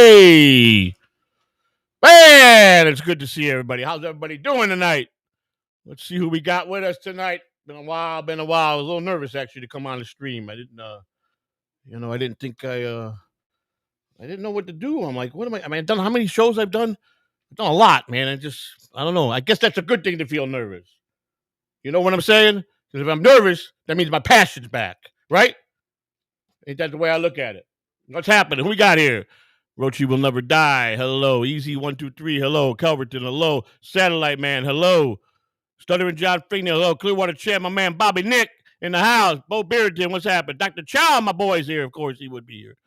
Hey, man, it's good to see everybody. How's everybody doing tonight? Let's see who we got with us tonight. Been a while. I was a little nervous actually to come on the stream. I didn't think I didn't know what to do. I'm like, what am I? I mean, I've done how many shows I've done? I've done a lot, man. I don't know. I guess that's a good thing to feel nervous. You know what I'm saying? Because if I'm nervous, that means my passion's back, right? Ain't that the way I look at it? What's happening? Who we got here? Rochi will never die. Hello. Easy123. Hello. Calverton. Hello. Satellite Man. Hello. Stuttering John Finney. Hello. Clearwater Chair. My man Bobby Nick in the house. Bo Bearden. What's happening? Dr. Chow, my boy's here. Of course, he would be here.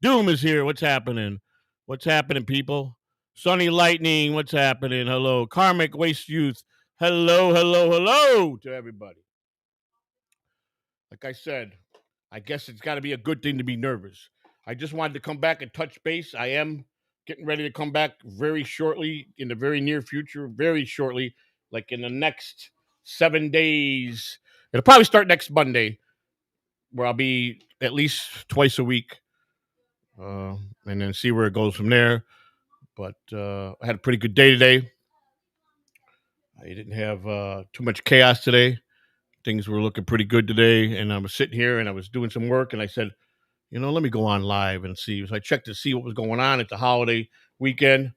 Doom is here. What's happening? What's happening, people? Sunny Lightning. What's happening? Hello. Karmic Waste Youth. Hello, hello, hello to everybody. Like I said, I guess it's got to be a good thing to be nervous. I just wanted to come back and touch base. I am getting ready to come back very shortly, in the very near future, very shortly, like in the next 7 days. It'll probably start next Monday, where I'll be at least twice a week, and then see where it goes from there. But I had a pretty good day today. I didn't have too much chaos today. Things were looking pretty good today, and I was sitting here and I was doing some work, and I said, let me go on live and see. So I checked to see what was going on at the holiday weekend.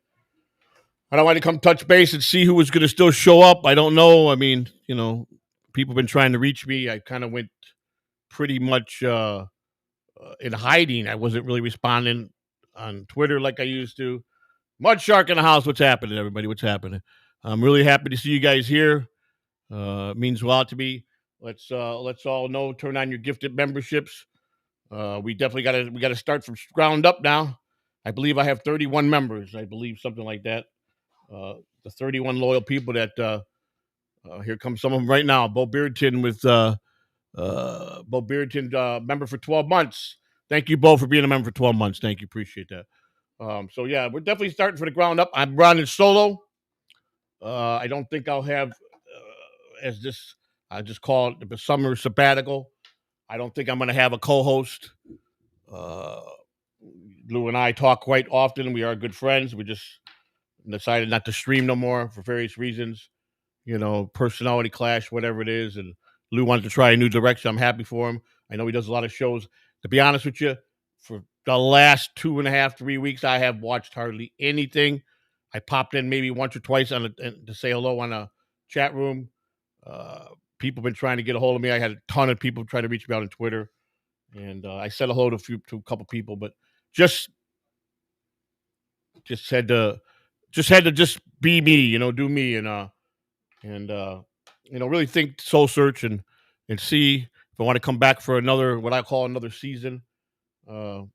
I don't want to come touch base and see who was going to still show up. I don't know. I mean, people have been trying to reach me. I kind of went pretty much in hiding. I wasn't really responding on Twitter like I used to. Mud Shark in the house. What's happening, everybody? What's happening? I'm really happy to see you guys here. It means a lot to me. Let's all know. Turn on your gifted memberships. We definitely we gotta start from ground up now. I believe I have 31 members. I believe something like that. The 31 loyal people that here comes some of them right now. Bo Bearden with Bo Bearden, member for 12 months. Thank you, Bo, for being a member for 12 months. Thank you, appreciate that. So yeah, we're definitely starting from the ground up. I'm running solo. I don't think I'll have I just call it the summer sabbatical. I don't think I'm going to have a co-host. Lou and I talk quite often. We are good friends. We just decided not to stream no more for various reasons. Personality clash, whatever it is. And Lou wanted to try a new direction. I'm happy for him. I know he does a lot of shows. To be honest with you, for the last 2.5, 3 weeks, I have watched hardly anything. I popped in maybe once or twice to say hello on a chat room. People have been trying to get a hold of me. I had a ton of people trying to reach me out on Twitter, and I said hello to a couple people, but just had to be me, do me, and really think, soul search, and see if I want to come back for what I call another season. So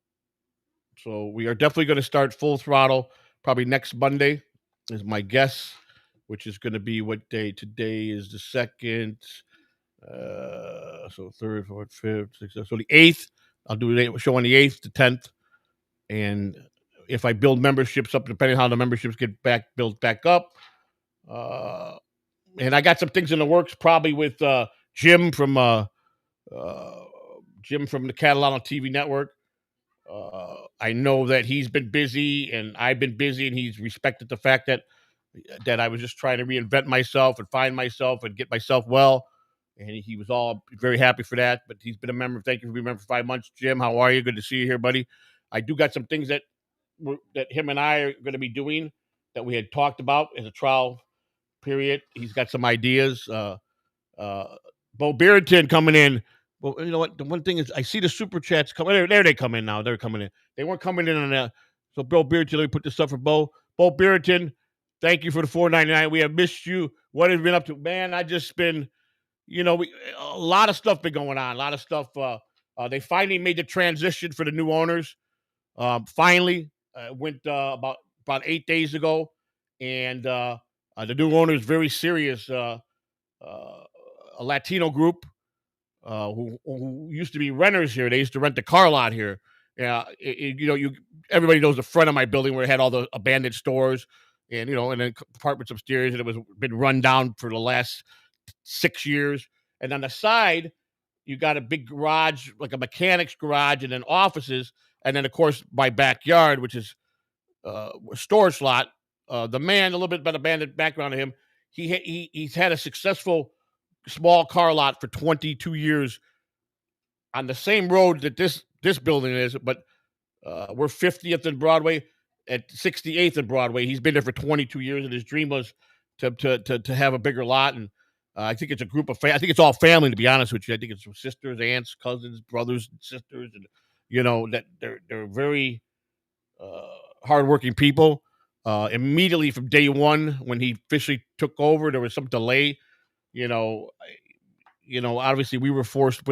we are definitely going to start full throttle probably next Monday is my guess, which is going to be what day? Today is the 2nd. So 3rd, 4th, 5th, 6th. So the 8th, I'll do a show on the 8th, the 10th. And if I build memberships up, depending on how the memberships get built back up. And I got some things in the works, probably with Jim from the Catalano TV network. I know that he's been busy and I've been busy, and he's respected the fact that I was just trying to reinvent myself and find myself and get myself well. And he was all very happy for that. But he's been a member. Thank you for being a member for 5 months. Jim, how are you? Good to see you here, buddy. I do got some things that him and I are going to be doing that we had talked about as a trial period. He's got some ideas. Bo Bearden coming in. Well, you know what? The one thing is, I see the super chats coming. There they come in now. They're coming in. They weren't coming in on that. So, Bo Bearden, let me put this up for Bo. Bo Bearden, thank you for the $4.99. We have missed you. What have you been up to, man? I just been, a lot of stuff been going on. A lot of stuff. They finally made the transition for the new owners. Finally, went about 8 days ago, and the new owner is very serious. A Latino group. Who used to be renters here. They used to rent the car lot here. Yeah, everybody knows the front of my building where it had all the abandoned stores and and then apartments upstairs, and it was been run down for the last 6 years. And on the side, you got a big garage, like a mechanic's garage, and then offices, and then of course my backyard, which is storage lot. The man, a little bit about a background of him. He's had a successful small car lot for 22 years on the same road that this building is, but we're 50th and Broadway at 68th and Broadway. He's been there for 22 years, and his dream was to have a bigger lot. And I think it's a group of I think it's all family, to be honest with you. I think it's sisters, aunts, cousins, brothers, and sisters, and that they're very hardworking people. Immediately from day one, when he officially took over, there was some delay. Obviously we were forced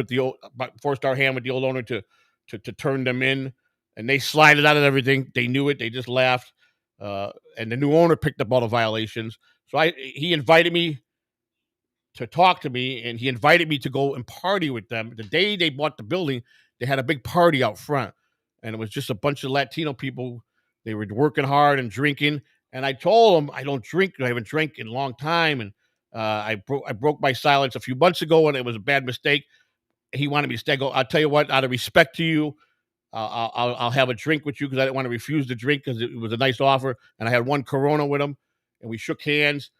our hand with the old owner to turn them in, and they slided out of everything. They knew it. They just laughed. And the new owner picked up all the violations. So he invited me to talk to me, and he invited me to go and party with them. The day they bought the building, they had a big party out front, and it was just a bunch of Latino people. They were working hard and drinking. And I told them I don't drink. I haven't drank in a long time. And I broke my silence a few months ago, and it was a bad mistake. He wanted me to stay. I go, I'll tell you what, out of respect to you, I'll have a drink with you, because I didn't want to refuse the drink, because it was a nice offer. And I had one Corona with him, and we shook hands.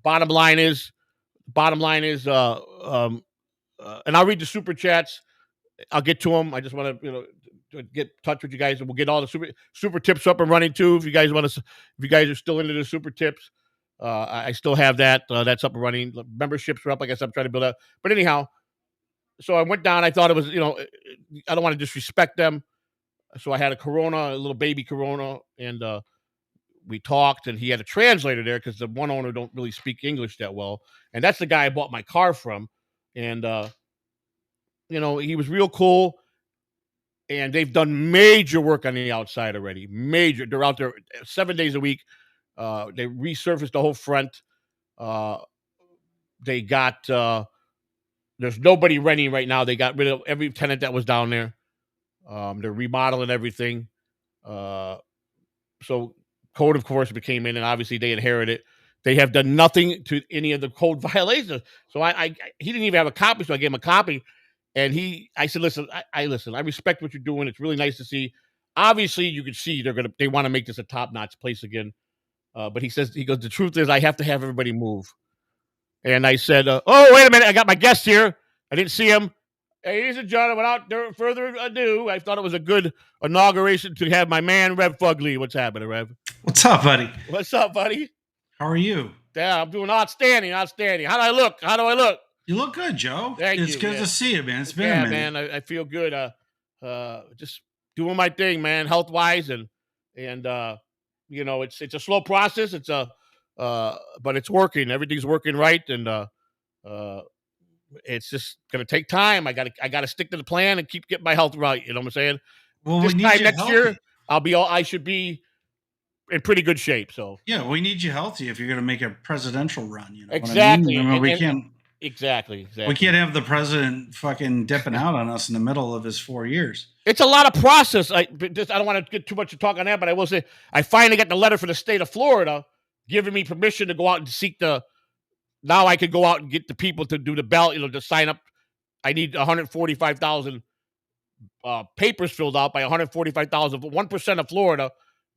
Bottom line is, and I'll read the super chats. I'll get to them. I just want to, get in touch with you guys, and we'll get all the super tips up and running too. If you guys are still into the super tips, I still have that. That's up and running. Memberships are up. I guess I'm trying to build up. But anyhow, so I went down. I thought it was, I don't want to disrespect them. So I had a Corona, a little baby Corona, and we talked, and he had a translator there, because the one owner don't really speak English that well. And that's the guy I bought my car from. And, he was real cool. And they've done major work on the outside already. Major. They're out there 7 days a week. They resurfaced the whole front. They got, there's nobody renting right now. They got rid of every tenant that was down there. They're remodeling everything. So code, of course, came in, and obviously they inherited it. They have done nothing to any of the code violations. So he didn't even have a copy, so I gave him a copy. And I said, listen, I respect what you're doing. It's really nice to see. Obviously, you can see they want to make this a top-notch place again. But he goes, the truth is, I have to have everybody move. And I said, oh, wait a minute, I got my guest here. I didn't see him. Hey, ladies and gentlemen, without further ado, I thought it was a good inauguration to have my man, Rev Fugly. What's happening, Rev? What's up, buddy? What's up, buddy? How are you? Yeah, I'm doing outstanding. How do I look? You look good, Joe. It's good to see you, man. It's been a minute. Man. I feel good. Just doing my thing, man, health wise, and it's a slow process. But it's working. Everything's working right, and it's just gonna take time. I gotta stick to the plan and keep getting my health right. You know what I'm saying? Well, this time next year, I should be in pretty good shape. So yeah, we need you healthy if you're gonna make a presidential run. You know exactly. What I mean? We can't. Exactly. We can't have the president fucking dipping out on us in the middle of his 4 years. It's a lot of process. I don't want to get too much to talk on that, but I will say I finally got the letter from the state of Florida giving me permission to go out and seek now I could go out and get the people to do the ballot, to sign up. I need 145,000 papers filled out by 145,000, 1% of Florida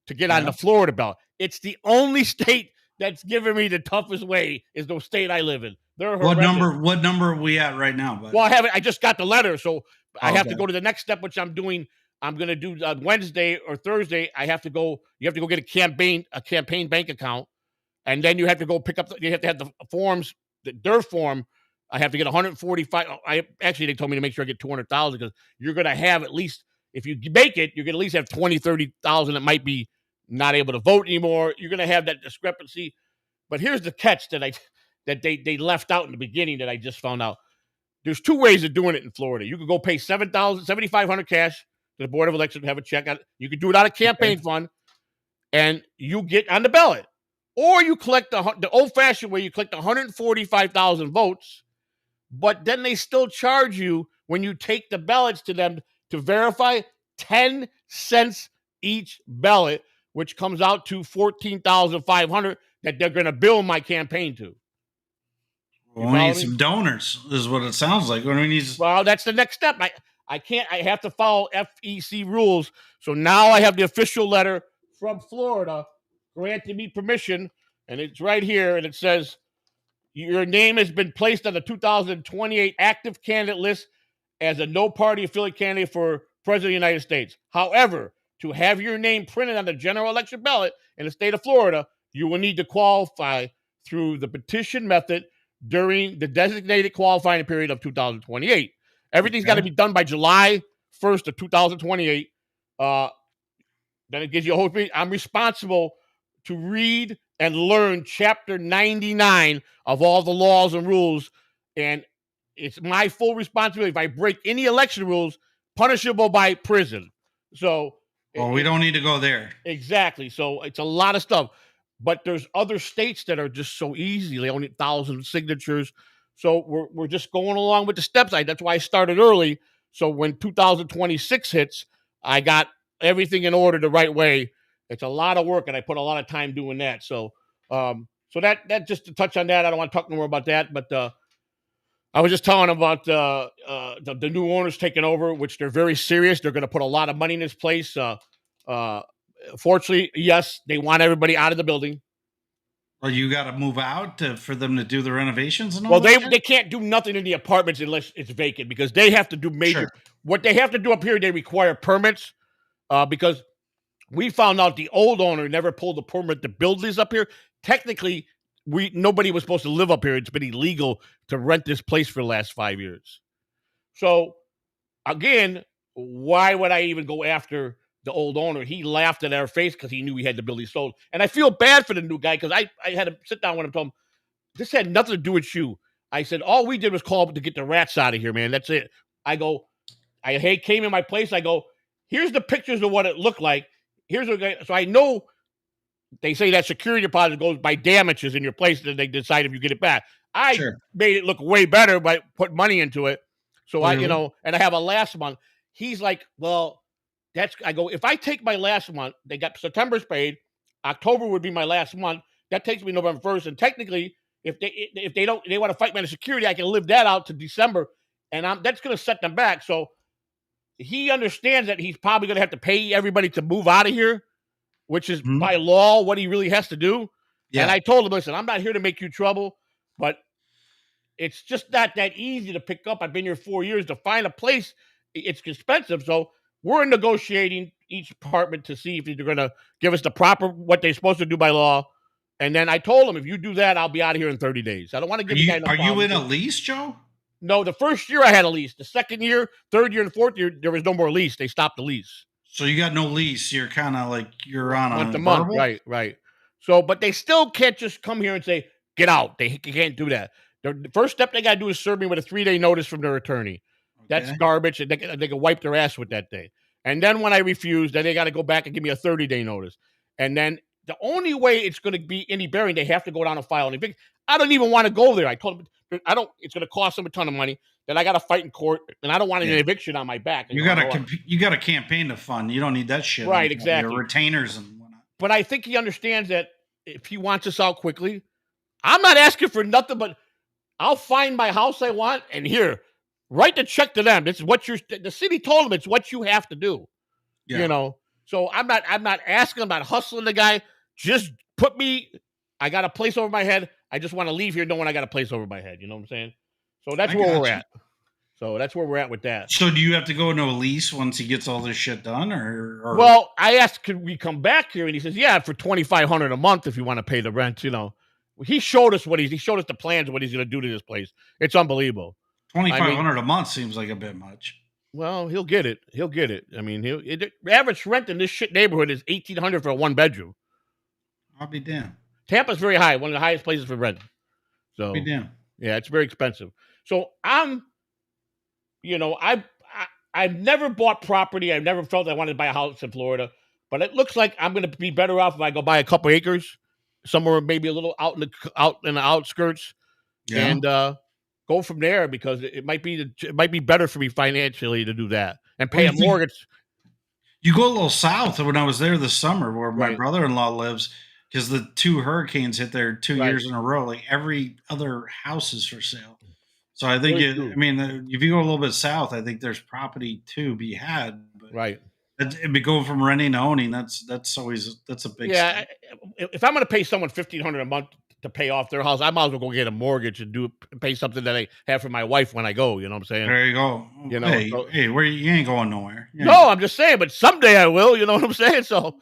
to get on the Florida ballot. It's the only state that's giving me the toughest way is the state I live in. What number are we at right now, buddy? Well, I just got the letter, so I have to go to the next step, which I'm doing. I'm going to do Wednesday or Thursday. You have to go get a campaign bank account, and then you have to go pick up. You have to have the forms, their form. I have to get 145. They told me to make sure I get 200,000, because you're going to have at least, if you make it, you're going to at least have 20, 30,000 that might be not able to vote anymore. You're going to have that discrepancy. But here's the catch that they left out in the beginning that I just found out. There's two ways of doing it in Florida. You can go pay $7,500 cash to the Board of Elections, have a check out. You can do it out of campaign fund, and you get on the ballot. Or you collect the old-fashioned way. You collect 145,000 votes, but then they still charge you when you take the ballots to them to verify 10 cents each ballot, which comes out to $14,500 that they're going to bill my campaign to. Well, we need some donors, is what it sounds like. Well, that's the next step. I have to follow FEC rules. So now I have the official letter from Florida granted me permission, and it's right here, and it says your name has been placed on the 2028 active candidate list as a no party affiliate candidate for president of the United States. However, to have your name printed on the general election ballot in the state of Florida, you will need to qualify through the petition method during the designated qualifying period of 2028. Everything's got to be done by July 1st of 2028. Then it gives you a whole thing. I'm responsible to read and learn chapter 99 of all the laws and rules, and it's my full responsibility. If I break any election rules, punishable by prison. So, we don't need to go there. Exactly. So it's a lot of stuff, but there's other states that are just so easy. They only 1,000 signatures. So we're just going along with the steps. That's why I started early. So when 2026 hits, I got everything in order the right way. It's a lot of work, and I put a lot of time doing that. So, so that just to touch on that. I don't want to talk no more about that, but I was just telling about the new owners taking over, which they're very serious. They're going to put a lot of money in this place. Fortunately, yes, they want everybody out of the building. Well, you got to move out for them to do the renovations and all. Well, they can't do nothing in the apartments unless it's vacant, because they have to do major. Sure. What they have to do up here, they require permits, because we found out the old owner never pulled the permit to build these up here. Technically, nobody was supposed to live up here. It's been illegal to rent this place for the last 5 years. So, again, why would I even go after the old owner? He laughed in our face because he knew he had the building sold. And I feel bad for the new guy, because I had to sit down with him and tell him, this had nothing to do with you. I said, all we did was call to get the rats out of here, man. That's it. I came in my place. I go, here's the pictures of what it looked like. Here's what, so I know they say that security deposit goes by damages in your place, and they decide if you get it back. I made it look way better by putting money into it. So and I have a last month. He's like, well, I go, if I take my last month, they got September's paid, October would be my last month. That takes me November 1st. And technically, if they want to fight me on security, I can live that out to December, and that's going to set them back. So he understands that he's probably going to have to pay everybody to move out of here, which is by law what he really has to do. Yeah. And I told him, listen, I'm not here to make you trouble, but it's just not that easy to pick up. I've been here 4 years. To find a place, it's expensive. So we're negotiating each apartment to see if they're going to give us the proper, what they're supposed to do by law. And then I told him, if you do that, I'll be out of here in 30 days. I don't want to give you guys no problem. Are you in a lease, Joe? No, the first year I had a lease. The second year, third year, and fourth year, there was no more lease. They stopped the lease. So you got no lease. You're kind of like you're on a month. Right. So, but they still can't just come here and say, get out. They can't do that. The first step they got to do is serve me with a 3-day notice from their attorney. Okay. That's garbage, and they can wipe their ass with that thing. And then when I refuse, then they got to go back and give me a 30-day notice. And then the only way it's going to be any bearing, they have to go down and file an eviction. I don't even want to go there. I told them it's going to cost them a ton of money. Then I got to fight in court, and I don't want an eviction on my back. You got a campaign to fund. You don't need that shit. Right, exactly. Your retainers and whatnot. But I think he understands that if he wants us out quickly, I'm not asking for nothing, but I'll find my house I want, and here, write the check to them. This is what the city told them. It's what you have to do. Yeah. So I'm not asking about hustling the guy. Just put me. I got a place over my head. I just want to leave here knowing I got a place over my head. You know what I'm saying? So that's where we're at. So that's where we're at with that. So do you have to go into a lease once he gets all this shit done, or? Well, I asked, could we come back here, and he says, yeah, for $2,500 a month if you want to pay the rent. He showed us he showed us the plans of what he's going to do to this place. It's unbelievable. $2,500 a month seems like a bit much. Well, he'll get it. I mean, the average rent in this shit neighborhood is $1,800 for a 1-bedroom. I'll be damned. Tampa's very high, one of the highest places for rent. So I'll be damned. Yeah, it's very expensive. So I've never bought property. I've never felt I wanted to buy a house in Florida, but it looks like I'm going to be better off if I go buy a couple acres somewhere, maybe a little out in the outskirts, and go from there, because it might be better for me financially to do that and pay a mortgage. You go a little south. When I was there this summer, where my brother-in-law lives, because the 2 hurricanes hit there 2 years in a row, like every other house is for sale. So I think if you go a little bit south, I think there's property to be had. But It'd be going from renting to owning. That's a big step. If I'm going to pay someone $1,500 a month to pay off their house, I might as well go get a mortgage and pay something that I have for my wife when I go. You know what I'm saying? There you go. You know, hey, where you ain't going nowhere. No, I'm just saying, but someday I will. You know what I'm saying? So,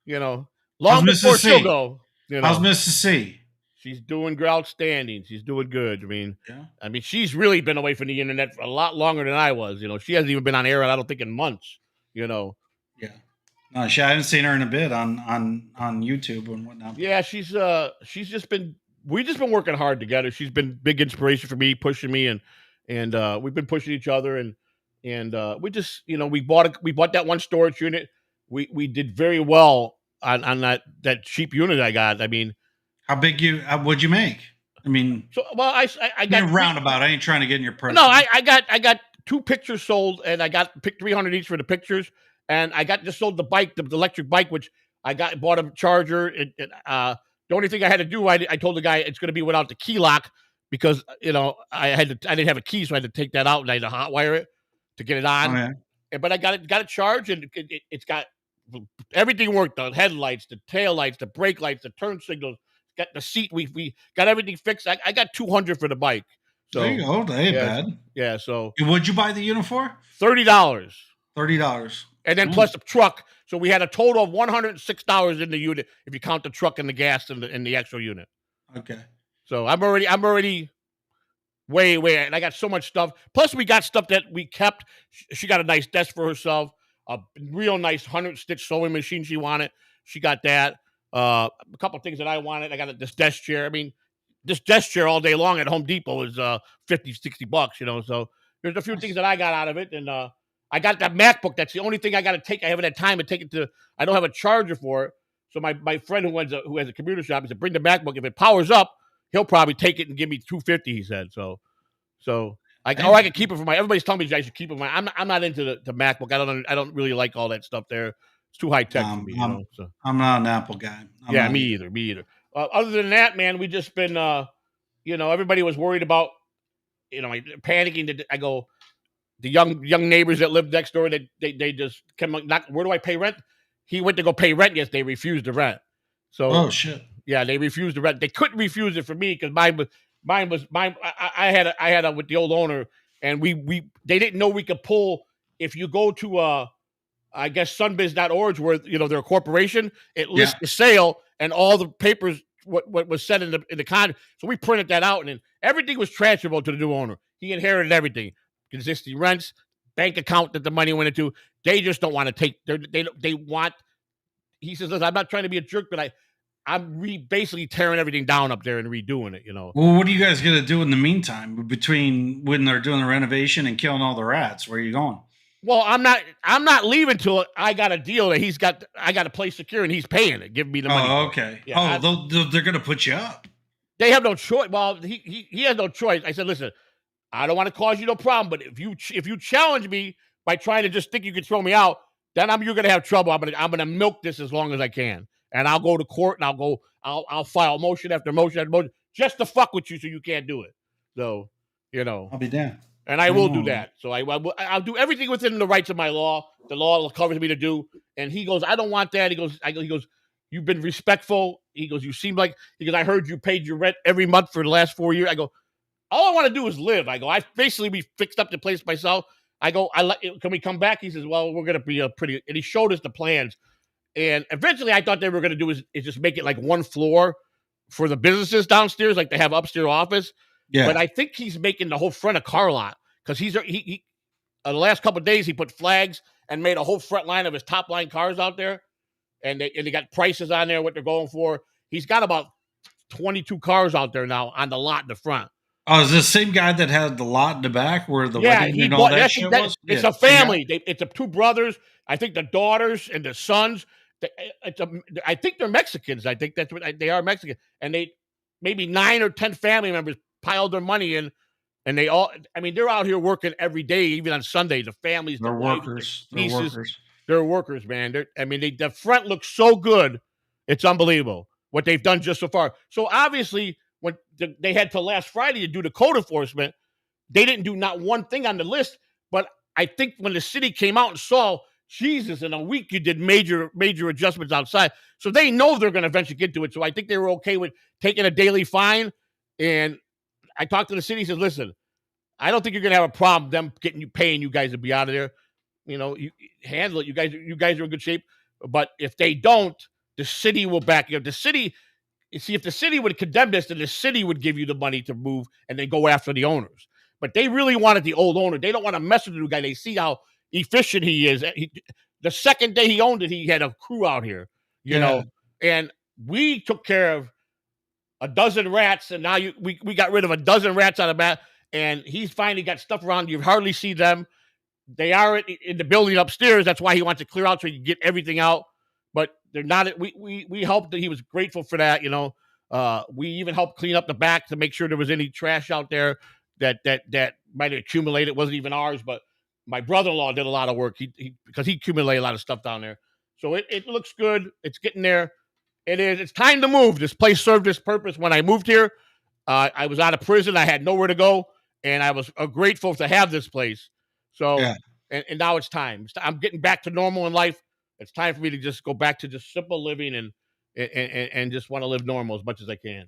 long before she'll go. How's Mrs. C? She's doing outstanding. She's doing good. Yeah. She's really been away from the internet for a lot longer than I was. She hasn't even been on air, I don't think, in months. Yeah. No, I haven't seen her in a bit on YouTube and whatnot. Yeah, she's just been. We've just been working hard together. She's been big inspiration for me, pushing me, and we've been pushing each other, and we just we bought that one storage unit. We did very well on that cheap unit I got. How big what'd you make? I got roundabout. I ain't trying to get in your personal. No, I got 2 pictures sold, and I got $300 each for the pictures, and I just sold the bike, the electric bike, which bought a charger. The only thing I had to do, I told the guy it's going to be without the key lock because I didn't have a key, so I had to take that out and I had to hotwire it to get it on. Oh, yeah. But I got it charged, and it's got everything worked: the headlights, the tail lights, the brake lights, the turn signals. Got the seat. We got everything fixed. I got $200 for the bike. So there you go. That ain't bad. Yeah. So what'd you buy the unit for? $30. $30. And then plus the truck. So we had a total of $106 in the unit if you count the truck and the gas and the actual unit. Okay. So I'm already way, and I got so much stuff. Plus we got stuff that we kept. She got a nice desk for herself, a real nice 100-stitch sewing machine she wanted. She got that. A couple of things that I wanted. I got this desk chair. This desk chair all day long at Home Depot is $50-$60. So there's a few things that I got out of it, and I got that MacBook. That's the only thing I got to take. I haven't had time to take it to. I don't have a charger for it. So my friend who has a computer shop, he said, bring the MacBook. If it powers up, he'll probably take it and give me $250. He said so. I can keep it for everybody's telling me I should keep it for I'm not into the MacBook. I don't really like all that stuff there. It's too high tech for me. So I'm not an Apple guy. Me either. Other than that, man, we just been everybody was worried about panicking. I go, the young neighbors that live next door, they just come knock. Where do I pay rent? He went to go pay rent. Yes, they refused the rent. So oh shit. Yeah, they refused the rent. They couldn't refuse it for me because mine was. I had a with the old owner, and they didn't know we could pull if you go to I guess sunbiz.org where they're a corporation. It lists the sale and all the papers what was said in the contract. So we printed that out, and then everything was transferable to the new owner. He inherited everything, existing rents, bank account that the money went into. They just don't want to take. They want. He says, "I'm not trying to be a jerk, but I'm basically tearing everything down up there and redoing it." Well, what are you guys gonna do in the meantime between when they're doing the renovation and killing all the rats? Where are you going? Well, I'm not leaving till I got a deal that I got a place secure and he's paying it, giving me the money. Oh, okay. Yeah, they're going to put you up. They have no choice. Well, he has no choice. I said, listen, I don't want to cause you no problem, but if you challenge me by trying to just think you can throw me out, then you're going to have trouble. I'm going to milk this as long as I can, and I'll go to court and I'll file motion after motion after motion just to fuck with you so you can't do it. So I'll be damned. And I will do that. So I'll do everything within the rights of my law. The law covers me to do. And he goes, I don't want that. He goes, you've been respectful. He goes, you seem like, I heard you paid your rent every month for the last 4 years. I go, all I want to do is live. I go, we fixed up the place myself. I go, can we come back? He says, well, we're going to be and he showed us the plans. And eventually I thought they were going to do is just make it like one floor for the businesses downstairs, like they have upstairs office. Yeah. But I think he's making the whole front a car lot because he the last couple of days he put flags and made a whole front line of his top line cars out there, and they got prices on there what they're going for. He's got about 22 cars out there now on the lot in the front. Oh, is this the same guy that had the lot in the back where the wedding and all that shit was? It's a family. It's two brothers. I think the daughters and the sons. I think they're Mexicans. I think that's what they are, Mexican, and they maybe 9 or 10 family members piled their money in, and they all. I mean, they're out here working every day, even on Sunday. The families, they're workers. They're workers, man. The front looks so good, it's unbelievable what they've done just so far. So obviously, when they had till last Friday to do the code enforcement, they didn't do not one thing on the list. But I think when the city came out and saw Jesus, in a week you did major adjustments outside. So they know they're going to eventually get to it. So I think they were okay with taking a daily fine. And I talked to the city, said, listen, I don't think you're going to have a problem them paying you guys to be out of there. You handle it. You guys are in good shape. But if they don't, the city will back you up. The city, you see, if the city would condemn this, then the city would give you the money to move and then go after the owners. But they really wanted the old owner. They don't want to mess with the new guy. They see how efficient he is. The second day he owned it, he had a crew out here, you know, and we took care of a dozen rats, and now we got rid of a dozen rats out of that, and he's finally got stuff around. You hardly see them. They are in the building upstairs. That's why he wants to clear out so he can get everything out. But they're not. We helped. He was grateful for that. We even helped clean up the back to make sure there was any trash out there that might have accumulated. It wasn't even ours, but my brother-in-law did a lot of work because he accumulated a lot of stuff down there. So it looks good. It's getting there. It's time to move. This place served its purpose when I moved here. I was out of prison. I had nowhere to go, and I was grateful to have this place. So, and now it's time. I'm getting back to normal in life. It's time for me to just go back to just simple living and just want to live normal as much as I can.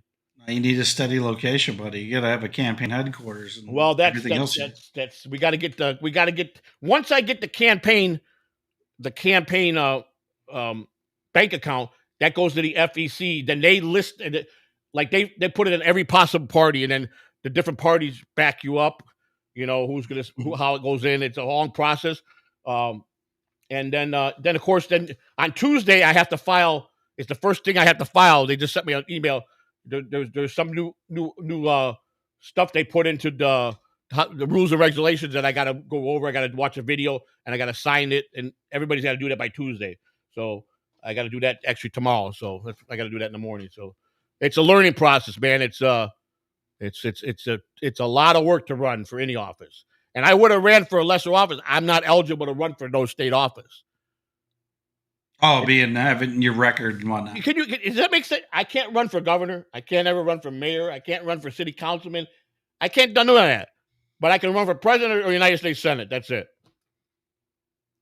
You need a steady location, buddy. You got to have a campaign headquarters. And well, that's we got to get once I get the campaign bank account that goes to the FEC. Then they list it, like they put it in every possible party, and then the different parties back you up. How it goes in. It's a long process. And then of course, on Tuesday I have to file. It's the first thing I have to file. They just sent me an email. There's some new stuff they put into the rules and regulations that I got to go over. I got to watch a video and I got to sign it, and everybody's got to do that by Tuesday. So I got to do that actually tomorrow. So I got to do that in the morning. So it's a learning process, man. It's a lot of work to run for any office. And I would have ran for a lesser office. I'm not eligible to run for no state office. Oh, having your record and whatnot. Does that make sense? I can't run for governor. I can't ever run for mayor. I can't run for city councilman. I can't do none of that. But I can run for president or United States Senate. That's it.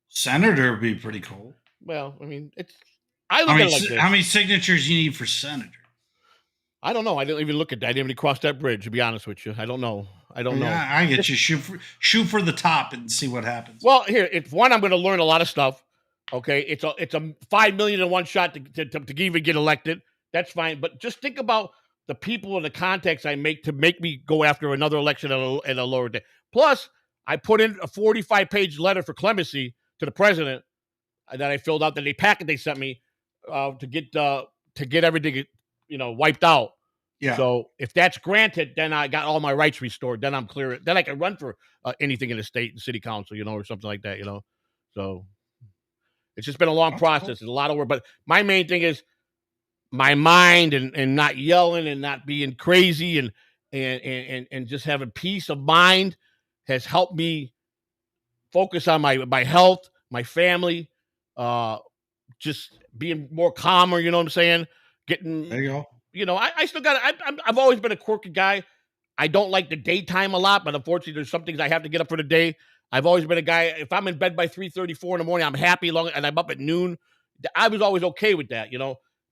Senator would be pretty cool. Well, I mean, how many signatures you need for senator? I don't know. I didn't even look at that. I didn't even cross that bridge, to be honest with you. I don't know. I get you. Shoot for the top and see what happens. Well, here, I'm going to learn a lot of stuff. Okay, it's a $5 million in one shot to even get elected. That's fine, but just think about the people and the contacts I make to make me go after another election at a lower day. Plus, I put in a 45-page letter for clemency to the president that I filled out. That they sent me to get everything wiped out. Yeah. So if that's granted, then I got all my rights restored. Then I'm clear. Then I can run for anything in the state and city council, or something like that. So. It's just been a long process. It's a lot of work. But my main thing is my mind and not yelling and not being crazy and just having peace of mind has helped me focus on my health, my family, just being more calmer, you know what I'm saying? There you go. I still got I've always been a quirky guy. I don't like the daytime a lot, but unfortunately there's some things I have to get up for the day. I've always been a guy, if I'm in bed by 3:34 in the morning, I'm happy and I'm up at noon. I was always okay with that,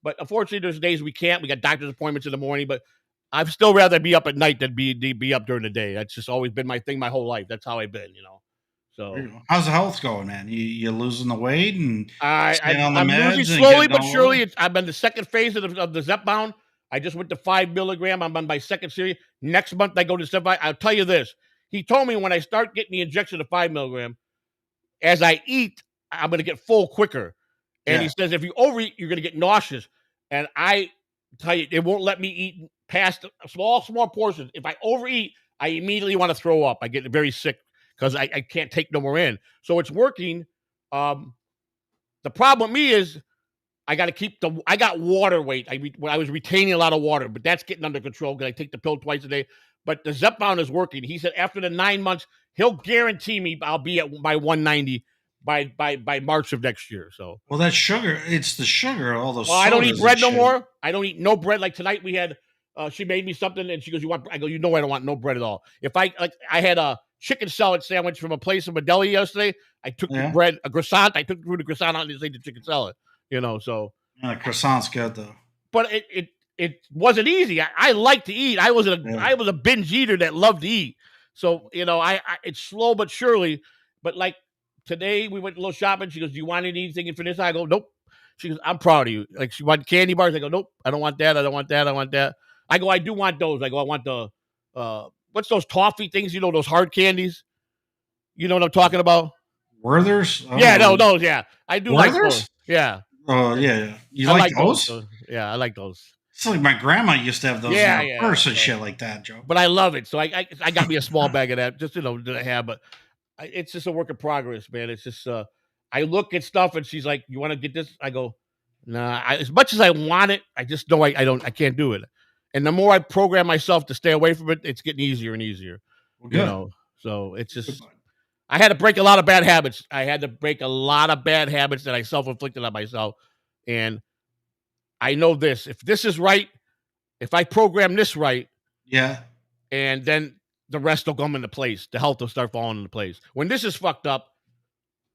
But unfortunately, there's days we can't. We got doctor's appointments in the morning, but I'd still rather be up at night than be up during the day. That's just always been my thing my whole life. That's how I've been, So how's the health going, man? You losing the weight and I'm losing slowly but surely. I'm in the second phase of the Zepbound. I just went to 5 milligram. I'm on my second series. Next month I go to 7. I'll tell you this. He told me when I start getting the injection of 5 milligram, as I eat, I'm going to get full quicker. And he says, if you overeat, you're going to get nauseous. And I tell you, it won't let me eat past small portions. If I overeat, I immediately want to throw up. I get very sick because I can't take no more in. So it's working. The problem with me is I got to keep I got water weight. I was retaining a lot of water, but that's getting under control because I take the pill twice a day. But the Zepbound is working. He said after the 9 months, he'll guarantee me I'll be at my 190 by March of next year. So that's sugar. It's the sugar. All those. Well, I don't eat bread no more. I don't eat no bread. Like tonight, we had. She made me something, and she goes, "You want?" I go, "You know, I don't want no bread at all." If I had a chicken salad sandwich from a place in deli yesterday. I took the bread, a croissant. I took the croissant out and just ate the chicken salad. So. Yeah, croissant's good though. But it wasn't easy. I like to eat. I was a binge eater that loved to eat. So I it's slow but surely. But like today we went a little shopping. She goes, "Do you want anything for this?" I go, "Nope." She goes, "I'm proud of you." Like she want candy bars. I go, "Nope, I don't want that. I don't want that. I want that." I go, "I do want those." I go, "I want the what's those toffee things? Those hard candies. You know what I'm talking about?" Werther's? Yeah, no, those. Yeah, I do like those. Yeah. Oh yeah. You like those? Yeah, I like those. It's like my grandma used to have those in her purse and shit like that, Joe. But I love it, so I got me a small bag of that, just that I have. But it's just a work in progress, man. It's just I look at stuff and she's like, "You want to get this?" I go, "Nah." As much as I want it, I just know I can't do it. And the more I program myself to stay away from it, it's getting easier and easier. Well, so it's just. I had to break a lot of bad habits. I had to break a lot of bad habits that I self-inflicted on myself. And I know this. If this is right, if I program this right, and then the rest will come into place. The health will start falling into place. When this is fucked up,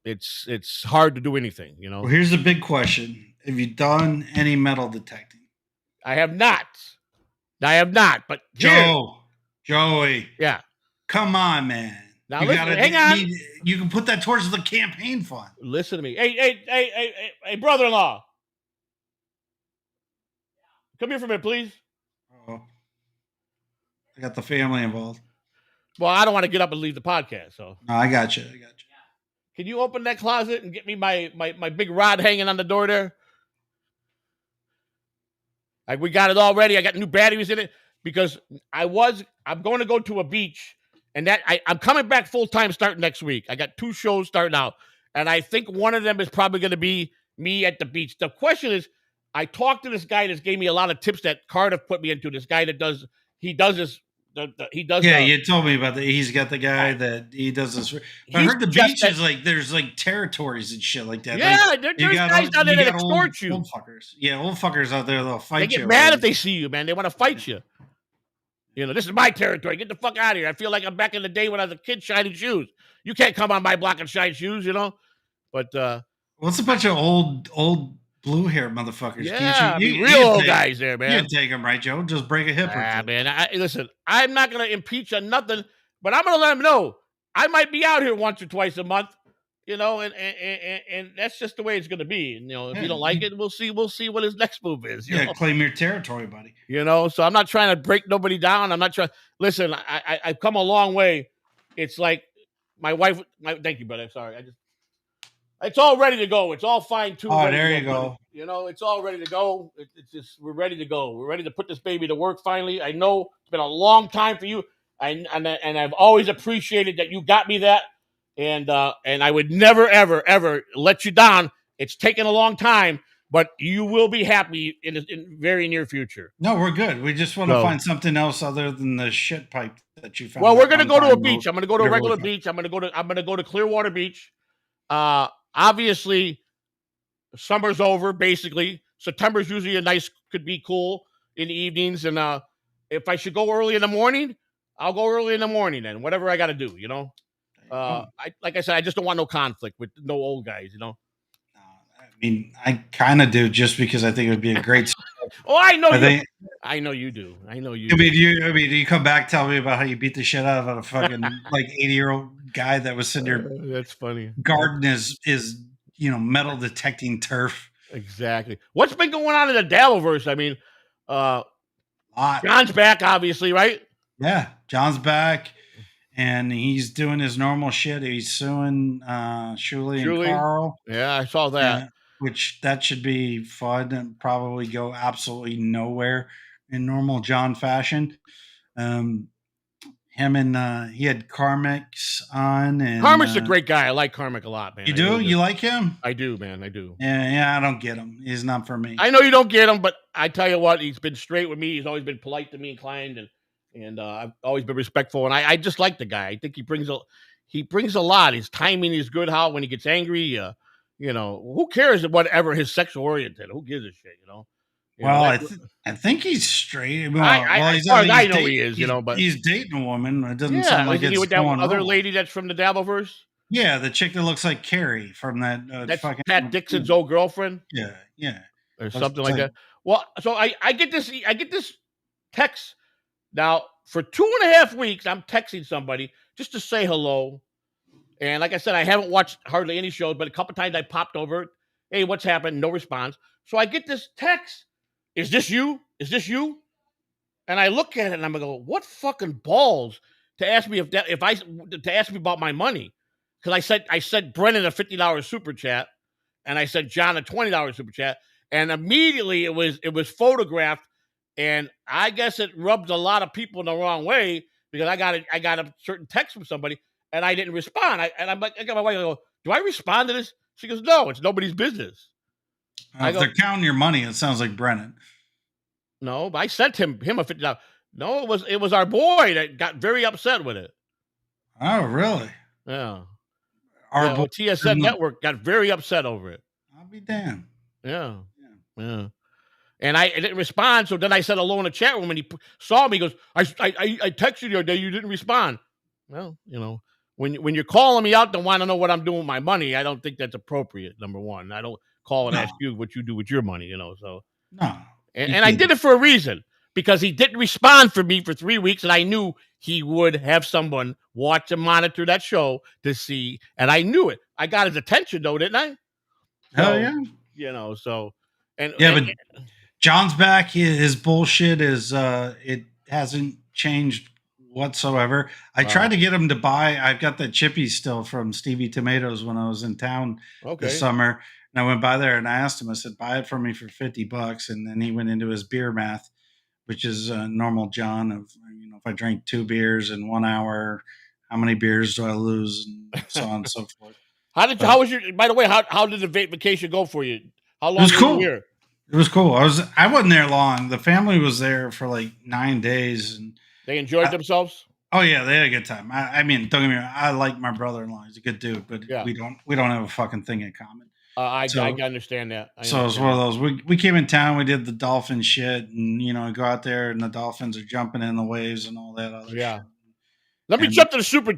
it's hard to do anything, Well, here's the big question. Have you done any metal detecting? I have not. But Joey. Yeah. Come on, man. Now hang on. You can put that towards the campaign fund. Listen to me. Hey, brother-in-law. Come here for a minute, please. Oh, I got the family involved. Well, I don't want to get up and leave the podcast, so. No, I got you. Can you open that closet and get me my big rod hanging on the door there? Like we got it all ready. I got new batteries in it because I'm going to go to a beach. And that I'm coming back full time starting next week. I got 2 shows starting out. And I think one of them is probably going to be me at the beach. The question is, I talked to this guy that gave me a lot of tips that Cardiff put me into. This guy that does this. Yeah, you told me about that. He's got the guy that he does this. I heard the beach is like there's like territories and shit like that. Yeah, there's guys down there that extort you. Old fuckers. Yeah, old fuckers out there, they'll fight you. They get mad if they see you, man. They want to fight you. This is my territory. Get the fuck out of here. I feel like I'm back in the day when I was a kid shining shoes. You can't come on my block and shine shoes, But well, it's a bunch of old blue hair motherfuckers. Yeah, real old guys there, man. You can take them, right, Joe? Just break a hip or two. Man. Listen, I'm not going to impeach on nothing, but I'm going to let them know I might be out here once or twice a month, and that's just the way it's going to be. And, if you don't like it, we'll see what his next move is. Claim your territory, buddy. So I'm not trying to break nobody down. I'm not trying. Listen, I've come a long way. It's like my wife. Thank you, brother. Sorry, it's all ready to go. It's all fine-tuned. Oh, there you go. It's all ready to go. It's just we're ready to go. We're ready to put this baby to work finally. I know it's been a long time for you, and I've always appreciated that you got me that, and I would never ever let you down. It's taken a long time, but you will be happy in very near future. No, we're good. We just want to find something else other than the shit pipe that you found. Well, we're gonna go to a beach. I'm gonna go to a regular beach. I'm gonna go to Clearwater Beach. Obviously, summer's over. Basically, September's usually could be cool in the evenings. And if I should go early in the morning, I'll go early in the morning. And whatever I got to do, like I said, I just don't want no conflict with no old guys. I mean, I kind of do, just because I think it would be a great. I know I know you do. I know you. You come back, tell me about how you beat the shit out of a fucking 80-year-old guy that was sitting there. That's funny. Garden is metal detecting turf. Exactly. What's been going on in the Dabbleverse? I mean, John's back, obviously, right? Yeah, John's back, and he's doing his normal shit. He's suing Shuli and Carl. Yeah, I saw that. Which that should be fun and probably go absolutely nowhere in normal John fashion. Him and he had Karmic's on, and Karmic's a great guy. I like Karmic a lot, man. You do? You like him? I do, man. I do. Yeah, I don't get him. He's not for me. I know you don't get him, but I tell you what, he's been straight with me. He's always been polite to me and kind, and I've always been respectful. And I just like the guy. I think he brings a lot. His timing is good. How when he gets angry, who cares whatever his sexual oriented? Who gives a shit? Well, I think he's straight. Well, as far as I know, he is. But he's dating a woman. It doesn't sound like isn't he it's with that going other wrong. lady that's from the Dabbleverse? Yeah, the chick that looks like Carrie from that. That's fucking Pat Dixon's old girlfriend. Yeah, or something like that. Well, so I get this text now for 2.5 weeks. I'm texting somebody just to say hello, and like I said, I haven't watched hardly any shows, but a couple times I popped over. Hey, what's happened? No response. So I get this text. Is this you? Is this you? And I look at it and I'm going, what fucking balls to ask me to ask me about my money? Because I sent Brennan a $50 super chat, and I sent John a $20 super chat, and immediately it was photographed, and I guess it rubbed a lot of people in the wrong way because I got a certain text from somebody and I didn't respond. I'm like, I got my wife. I go, do I respond to this? She goes, no, it's nobody's business. If they're counting your money, it sounds like Brennan. No, but I sent him a $50. No, it was our boy that got very upset with it. Oh, really? Yeah. Our boy TSN network got very upset over it. I'll be damned. Yeah. And I didn't respond, so then I said hello in the chat room, and he saw me. He goes, I texted you the other day, you didn't respond. Well, when you're calling me out to want to know what I'm doing with my money, I don't think that's appropriate. Number one, I don't call and ask you what you do with your money. So no. And I did it for a reason, because he didn't respond for me for 3 weeks, and I knew he would have someone watch and monitor that show to see, and I knew it. I got his attention, though, didn't I? Hell yeah. But John's back. His bullshit is it hasn't changed whatsoever. I tried to get him to buy. I've got that Chippies still from Stevie Tomatoes when I was in town this summer. And I went by there and I asked him, I said, buy it for me for $50. And then he went into his beer math, which is normal John of, if I drink 2 beers in 1 hour, how many beers do I lose? And so on and so forth. How was your, by the way, how did the vacation go for you? How long were you here? It was cool. I wasn't there long. The family was there for like 9 days. And they enjoyed themselves? Oh yeah, they had a good time. I mean, don't get me wrong, I like my brother-in-law. He's a good dude, but we don't have a fucking thing in common. I understand that. So it's one of those. We came in town. We did the dolphin shit, and go out there, and the dolphins are jumping in the waves and all that other shit. Let me jump to the super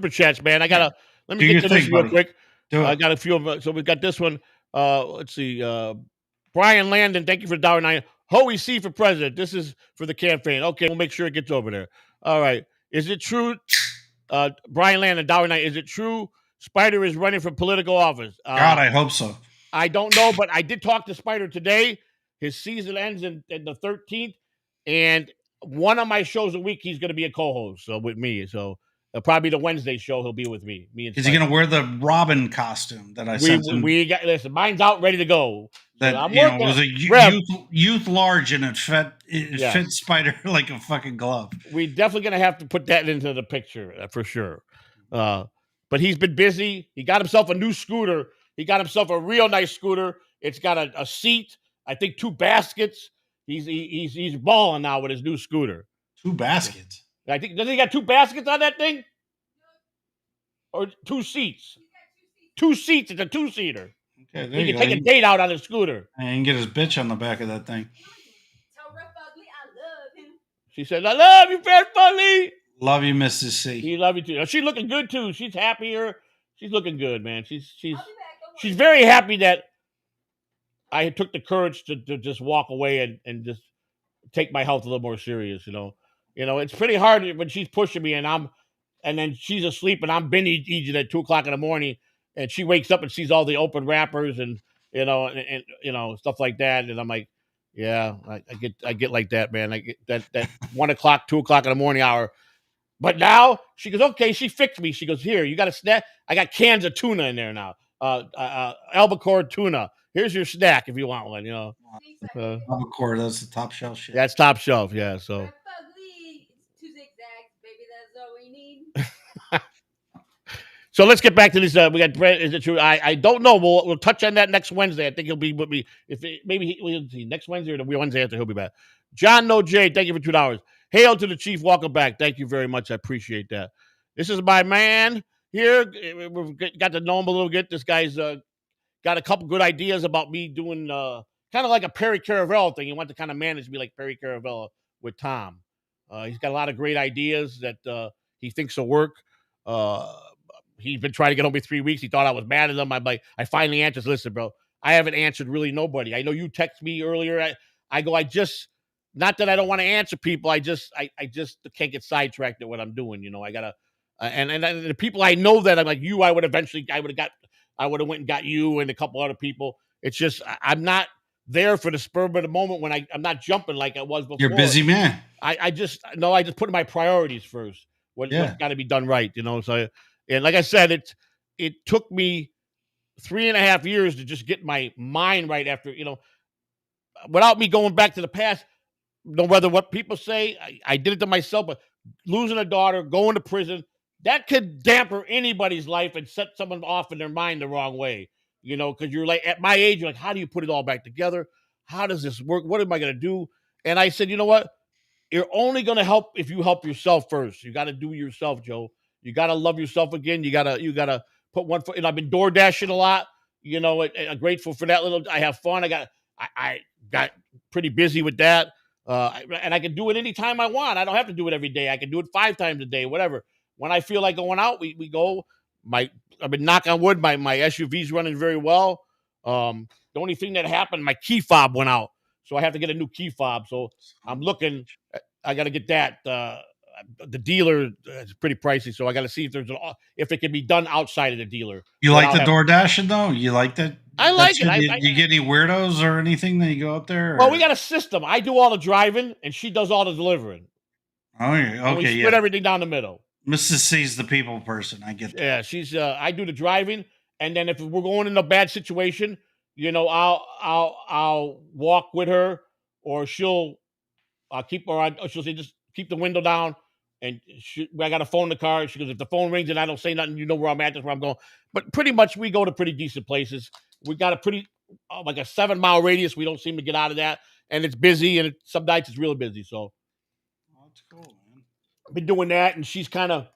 chats, man. Let me get to this real quick. I got a few of them. So we've got this one. Let's see. Brian Landon, thank you for $1.09. Hoey C for president. This is for the campaign. Okay, we'll make sure it gets over there. All right. Is it true? Brian Landon, $1.09. Is it true Spider is running for political office? God, I hope so. I don't know, but I did talk to Spider today. His season ends in the 13th, and one of my shows a week he's going to be a co-host with me. So probably the Wednesday show he'll be with me. Is he going to wear the Robin costume that I sent him? Listen, mine's out ready to go. That was a youth large, and it fit Spider like a fucking glove. We definitely going to have to put that into the picture for sure. But he's been busy. He got himself a new scooter. He got himself a real nice scooter. It's got a seat. I think 2 baskets. He's balling now with his new scooter. 2 baskets. I think does he got 2 baskets on that thing? Or 2 seats? 2 seats. It's a 2-seater. Okay, he can take a date out on his scooter. And he can get his bitch on the back of that thing. Tell Red Fugly I love him. She said, "I love you, Red Fugly." Love you, Mrs. C. He love you too. She's looking good too. She's happier. She's looking good, man. She's very happy that I took the courage to just walk away and just take my health a little more serious. It's pretty hard when she's pushing me and then she's asleep and I'm binge eating at 2:00 in the morning, and she wakes up and sees all the open wrappers and stuff like that, and I'm like, yeah, I get like that, man. I get that 1 o'clock, 2:00 in the morning hour. But now she goes, okay, she fixed me. She goes, here, you got a snack? I got cans of tuna in there now. Albacore tuna. Here's your snack if you want one, Albacore, that's the top shelf shit. That's top shelf, yeah. So Fugly, 2 zigzags, baby, that's all we need. So let's get back to this. We got Brett. Is it true? I don't know. We'll touch on that next Wednesday. I think he'll be with me. We'll see next Wednesday or the Wednesday after he'll be back. John No J, thank you for $2. Hail to the Chief. Welcome back. Thank you very much. I appreciate that. This is my man here. We've got to know him a little bit. This guy's got a couple good ideas about me doing kind kind of like a Perry Caravello thing. You want to kind of manage me like Perry Caravello with Tom. He's got a lot of great ideas that he thinks will work. He's been trying to get on me 3 weeks. He thought I was mad at him. I'm like, I finally answered. Listen, bro, I haven't answered really nobody. I know you texted me earlier. I just, not that I don't want to answer people. I just can't get sidetracked at what I'm doing. You know, I gotta, and the people I know that I'm like you, I would have went and got you and a couple other people. It's just, I'm not there for the spur of the moment when I'm not jumping like I was before. You're a busy man. I just put my priorities first. What's got to be done right, you know? So, and like I said, it took me 3.5 years to just get my mind right after, you know, without me going back to the past, no matter what people say, I did it to myself, but losing a daughter, going to prison, that could damper anybody's life and set someone off in their mind the wrong way, you know, because you're like, at my age, you're like, how do you put it all back together? How does this work? What am I going to do? And I said, you know what? You're only going to help if you help yourself first. You got to do yourself, Joe. You got to love yourself again. You got to put one foot, and I've been door dashing a lot, you know, I'm grateful for that I have fun. I got pretty busy with that. And I can do it anytime I want. I don't have to do it every day. I can do it 5 times a day, whatever. When I feel like going out, we go. I've been knock on wood. My SUV's running very well. The only thing that happened, my key fob went out, so I have to get a new key fob. So I'm looking. I got to get that. The dealer is pretty pricey, so I got to see if it can be done outside of the dealer. You like the door dashing though? You like that? I like it. You get any weirdos or anything that you go up there? Or? Well, we got a system. I do all the driving, and she does all the delivering. Oh, yeah. Okay, we split everything down the middle. Mrs. C's the people person. I get that. Yeah, she's. I do the driving, and then if we're going in a bad situation, you know, I'll walk with her, or she'll keep her on. She'll say, just keep the window down, and I got a phone in the car. She goes, if the phone rings and I don't say nothing, you know where I'm at. That's where I'm going. But pretty much, we go to pretty decent places. We got a pretty like a 7-mile radius. We don't seem to get out of that, and it's busy, and some nights it's really busy. So that's cool, man. I've been doing that, and she's kind of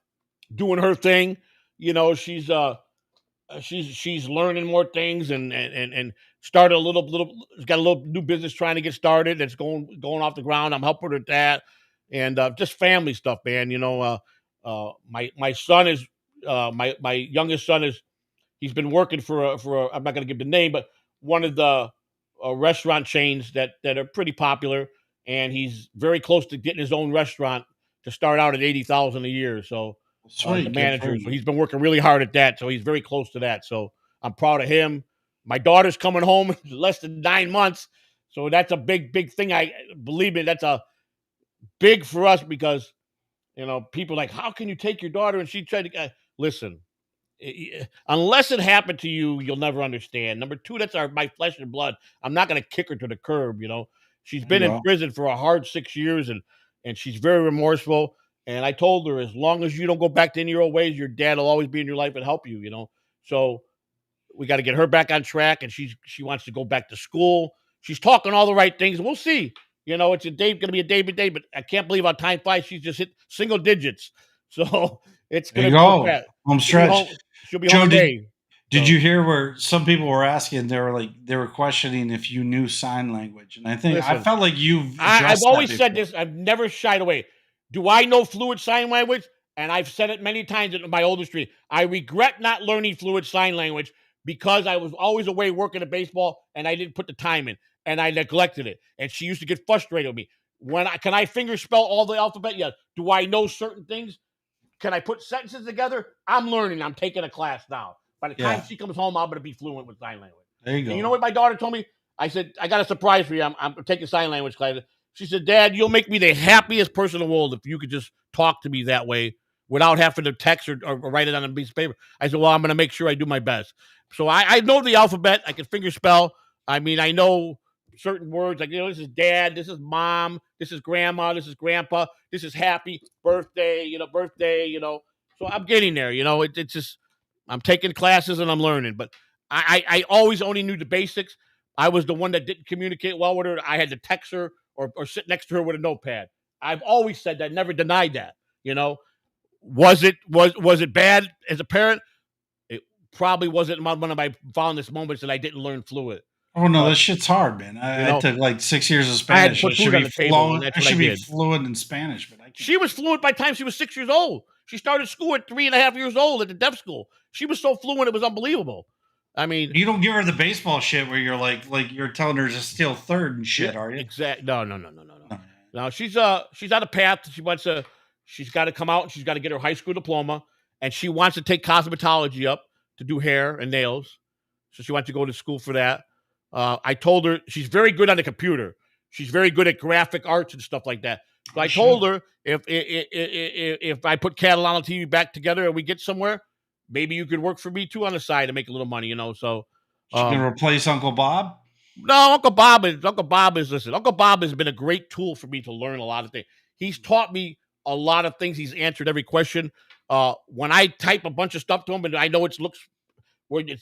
doing her thing. You know, she's learning more things and started got a little new business trying to get started. That's going off the ground. I'm helping her with that, and just family stuff, man. You know, my son is my youngest son is. He's been working for I'm not going to give the name, but one of the restaurant chains that are pretty popular, and he's very close to getting his own restaurant to start out at $80,000 a year. So the manager, so he's been working really hard at that. So he's very close to that. So I'm proud of him. My daughter's coming home in less than 9 months, so that's a big thing. I believe me, that's a big for us because you know people are like, how can you take your daughter and she tried to listen. Unless it happened to you, you'll never understand. Number 2, that's my flesh and blood. I'm not going to kick her to the curb. You know, she's been in prison for a hard 6 years, and she's very remorseful. And I told her, as long as you don't go back to any of your old ways, your dad will always be in your life and help you. You know, so we got to get her back on track. And she wants to go back to school. She's talking all the right things. We'll see. You know, it's going to be a day by day. But I can't believe how time flies. She's just hit single digits. So it's going to go home stretch. She'll be home today. Did you hear where some people were asking? They were questioning if you knew sign language, and I felt like I've always said this. I've never shied away. Do I know fluid sign language? And I've said it many times in my old history. I regret not learning fluid sign language because I was always away working at baseball, and I didn't put the time in, and I neglected it. And she used to get frustrated with me. Can I finger spell all the alphabet? Yes. Do I know certain things? Can I put sentences together? I'm learning. I'm taking a class now. By the time she comes home, I'm going to be fluent with sign language. There you go. And you know what my daughter told me? I said, I got a surprise for you. I'm taking sign language class. She said, Dad, you'll make me the happiest person in the world if you could just talk to me that way without having to text or write it on a piece of paper. I said, well, I'm going to make sure I do my best. So I know the alphabet. I can finger spell. I mean, I know certain words like, you know, this is dad, this is mom, this is grandma, this is grandpa, this is happy birthday, you know. So I'm getting there, you know. It's just I'm taking classes and I'm learning. But I always only knew the basics. I was the one that didn't communicate well with her. I had to text her or sit next to her with a notepad. I've always said that, never denied that. You know, was it bad as a parent? It probably wasn't one of my fondest moments that I didn't learn fluid. Oh no, But, this shit's hard, man. you I know, took like 6 years of I had to Spanish. put food on the table, and that's I what I should be did. fluent in Spanish, but I can't. She was fluent by the time she was 6 years old. She started school at 3.5 years old at the deaf school. She was so fluent, it was unbelievable. I mean, You don't give her the baseball shit where you're like you're telling her to steal third and shit, are you? exactly. No. No. No, she's on a path. She's got to come out and she's got to get her high school diploma, and she wants to take cosmetology up to do hair and nails. So she wants to go to school for that. I told her she's very good on the computer. She's very good at graphic arts and stuff like that. So I told her if I put Catalano TV back together and we get somewhere, maybe you could work for me too on the side to make a little money, So She can replace Uncle Bob. no, Uncle Bob listen. Uncle Bob has been a great tool for me to learn a lot of things. He's taught me a lot of things. He's answered every question. When I type a bunch of stuff to him and I know it's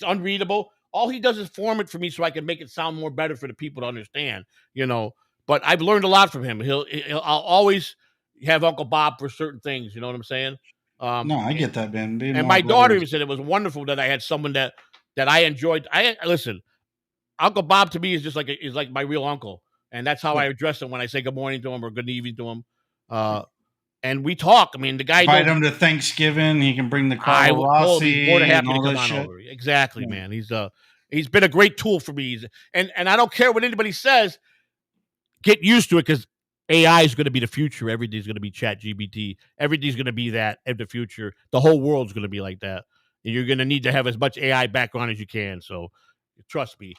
unreadable, all he does is form it for me so I can make it sound more better for the people to understand, But I've learned a lot from him. I'll always have Uncle Bob for certain things. You know what I'm saying? No, I get that, man. And my daughter even said it was wonderful that I had someone that I enjoyed. Listen. Uncle Bob to me is just like my real uncle, and that's how I address him when I say good morning to him or good evening to him. And we talk. I mean, the guy invite him to Thanksgiving. He can bring the Carlo Rossi. More than happy to come on shit. over. Exactly, man. He's been a great tool for me. And I don't care what anybody says. Get used to it because AI is going to be the future. Everything's going to be ChatGPT. Everything's going to be that in the future. The whole world's going to be like that. And you're going to need to have as much AI background as you can. So. Trust me.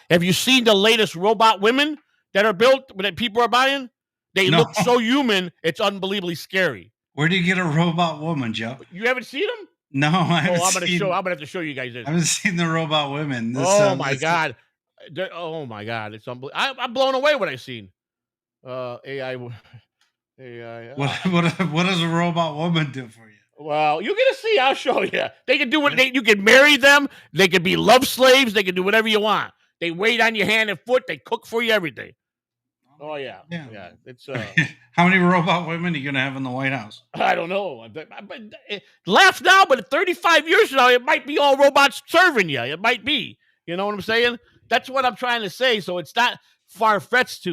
Have you seen the latest robot women that are built that people are buying? They look so human, it's unbelievably scary. Where do you get a robot woman, Joe? You haven't seen them? No, I haven't. I'm gonna have to show you guys this. I haven't seen the robot women. My god! Oh my god! It's unbelievable. I'm blown away what I've seen. AI. What does a robot woman do for you? Well, you're gonna see. I'll show you. They can do what you can marry them. They can be love slaves. They can do whatever you want. They wait on your hand and foot. They cook for you. Everything. Oh yeah. It's how many robot women are you gonna have in the White House? I don't know. Laugh now, but 35 years from now, it might be all robots serving you. It might be. You know what I'm saying? That's what I'm trying to say. So it's not far fetched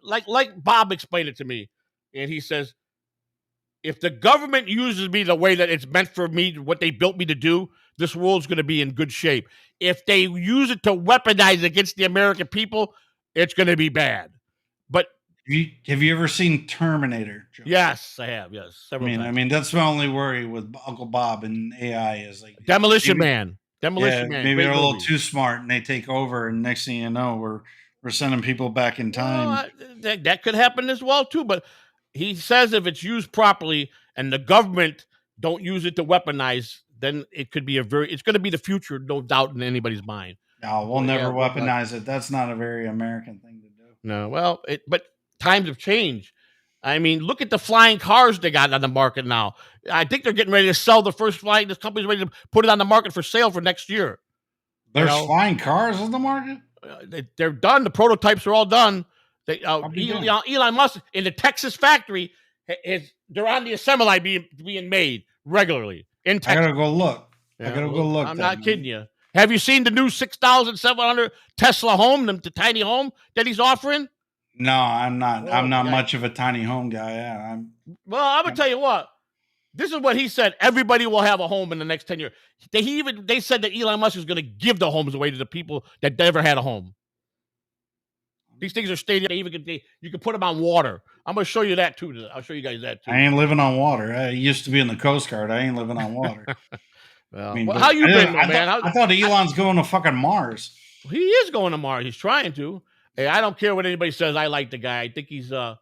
like Bob explained it to me, and he says, if the government uses me the way that it's meant for me, what they built me to do, this world's going to be in good shape. If they use it to weaponize against the American people, it's going to be bad. But have you ever seen Terminator, Joe? Yes, I have. Yes, several times. I mean, that's my only worry with Uncle Bob and AI is like Demolition Man. Man. Maybe they're a little too smart and they take over, and next thing you know, we're sending people back in time. Well, that could happen as well too, but. He says if it's used properly and the government don't use it to weaponize, then it could be it's going to be the future, no doubt in anybody's mind. No, we'll never weaponize it. That's not a very American thing to do. No, well, but times have changed. I mean, look at the flying cars they got on the market now. I think they're getting ready to sell the first flying. This company's ready to put it on the market for sale for next year. There's flying cars on the market? They're done. The prototypes are all done. Elon Musk in the Texas factory they're on the assembly line being made regularly in Texas. I gotta go look. I'm not kidding you. Have you seen the new 6,700 Tesla home, the tiny home that he's offering? No, I'm not. I'm not much of a tiny home guy. Yeah, I'm gonna tell you what. This is what he said. Everybody will have a home in the next 10 years. They said that Elon Musk is going to give the homes away to the people that never had a home. These things are stated. You can put them on water. I'm going to show you that too. I'll show you guys that too. I ain't living on water. I used to be in the Coast Guard. I ain't living on water. How you been, man? I thought Elon's going to fucking Mars. He is going to Mars. He's trying to. Hey, I don't care what anybody says. I like the guy. I think he's. I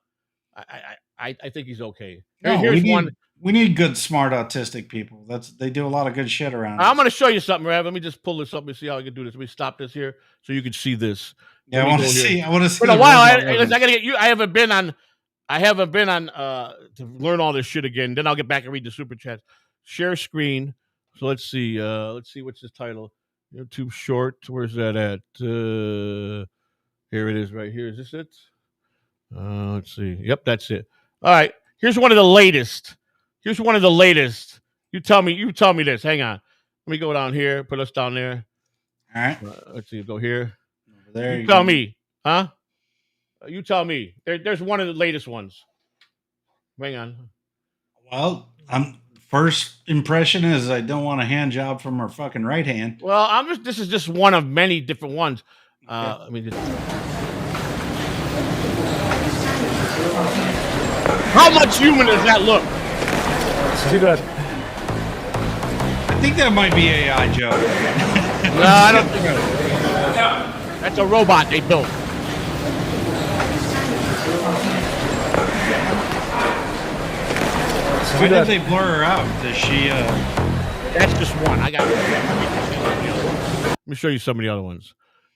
think he's okay. Here's one. We need good, smart, autistic people. They do a lot of good shit around. I'm going to show you something, Rav. Let me just pull this up and see how I can do this. Let me stop this here so you can see this. Yeah, I want to see. For a while, I got to get you. I haven't been on to learn all this shit again. Then I'll get back and read the super chats. Share screen. So let's see. What's this title? YouTube short. Where's that at? Here it is. Right here. Is this it? Let's see. Yep, that's it. All right. Here's one of the latest. You tell me this. Hang on. Let me go down here. Put us down there. All right. Let's see. Go here. Over there. You tell me, huh? You tell me. There's one of the latest ones. Hang on. Well, first impression is I don't want a hand job from her fucking right hand. Well, this is just one of many different ones. Okay. I mean, how much human does that look? See that? I think that might be AI, Joe. No, I don't think that's a robot they built. Why did they blur her out? Does she? That's just one. Let me show you some of the other ones.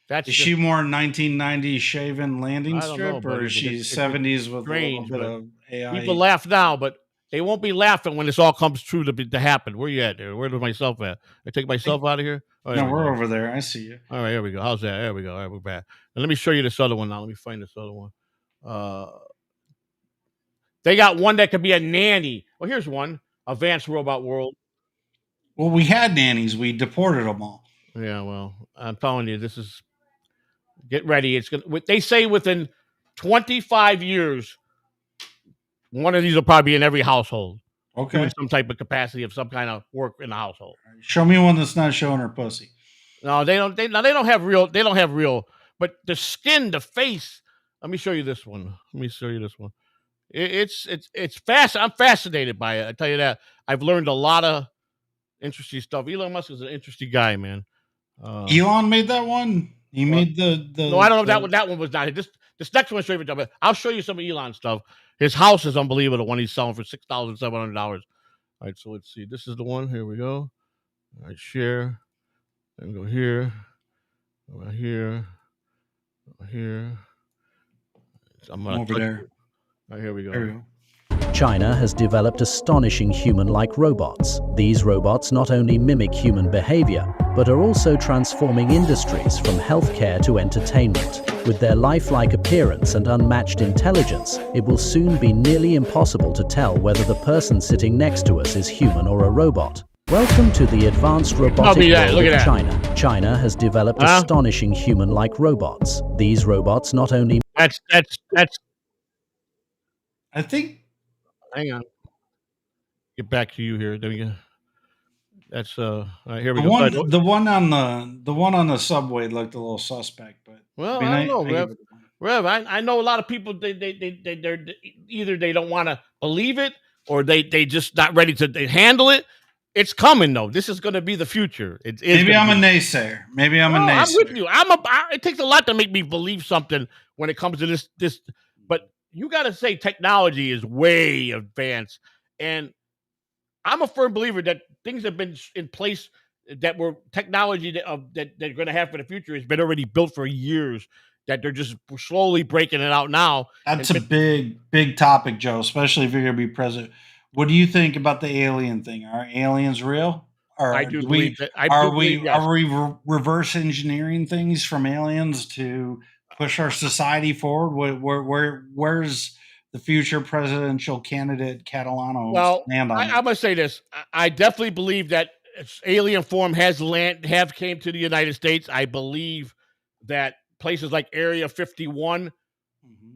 Is she more 1990s shaven landing I don't know, strip, or buddy, is but she it's 70s with strange, a little bit of AI? people laugh now, but they won't be laughing when this all comes true to happen. Where you at there? Where's myself at? I take myself out of here? Oh, No, we're over there. I see you. All right, here we go. How's that? There we go. All right, we're back. And let me show you this other one now. Let me find this other one. They got one that could be a nanny. Well, here's one. Advanced Robot World. Well, we had nannies. We deported them all. Yeah, well, I'm telling you, this is. Get ready. It's gonna. They say within 25 years, one of these will probably be in every household. Okay. Doing some type of capacity of some kind of work in the household. Show me one that's not showing her pussy. No, they don't. They don't have real. They don't have real. But the skin, the face. Let me show you this one. It's fast. I'm fascinated by it. I tell you that. I've learned a lot of interesting stuff. Elon Musk is an interesting guy, man. Elon made that one. He made the. No, I don't know if that one was not. This next one is straight from. I'll show you some of Elon stuff. His house is unbelievable. The one he's selling for $6,700. All right, so let's see. This is the one. Here we go. All right, share. Then go here. Over here. Over here. I'm over there. All right, here we go. There we go. China has developed astonishing human-like robots. These robots not only mimic human behavior, but are also transforming industries from healthcare to entertainment. With their lifelike appearance and unmatched intelligence, it will soon be nearly impossible to tell whether the person sitting next to us is human or a robot. Welcome to the advanced robotic world of China. China has developed astonishing human-like robots. These robots not only... That's... I think... Hang on. Get back to you here. There we go. That's all right, here we go. The one on the subway looked a little suspect, but well, I don't know, Rev. I know a lot of people. They're either they don't want to believe it or they just not ready to handle it. It's coming though. This is going to be the future. Maybe I'm a naysayer. I'm with you. It takes a lot to make me believe something when it comes to this. But you got to say technology is way advanced, and I'm a firm believer that things have been in place that were technology that they're going to have for the future has been already built for years. That they're just slowly breaking it out now. That's a big topic, Joe. Especially if you're going to be president. What do you think about the alien thing? Are aliens real? I do believe that. Are we reverse engineering things from aliens to push our society forward? Where's the future presidential candidate Catalano stand on? I'm gonna say this. I definitely believe that alien form have came to the United States. I believe that places like Area 51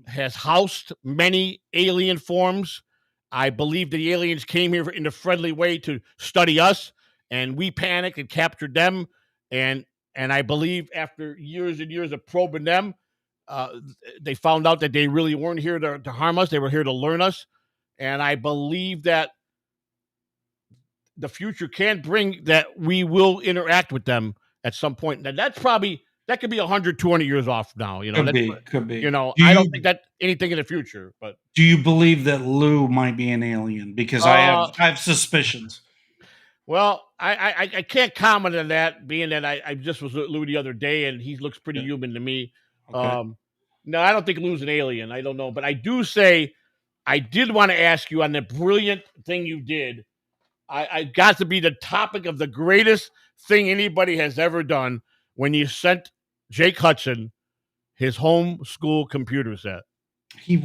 has housed many alien forms. I believe the aliens came here in a friendly way to study us, and we panicked and captured them. And I believe after years and years of probing them, they found out that they really weren't here to harm us. They were here to learn us. And I believe that the future can bring that we will interact with them at some point. And that could be 100, 200 years off now. You know, could be. You know, I don't think that anything in the future. But do you believe that Lou might be an alien? Because I have suspicions. Well, I can't comment on that, being that I just was with Lou the other day, and he looks pretty human to me. Okay. No, I don't think Lou's an alien. I don't know. But I do say, I did want to ask you on the brilliant thing you did. I got to be the topic of the greatest thing anybody has ever done when you sent Jake Hudson his home school computer set. He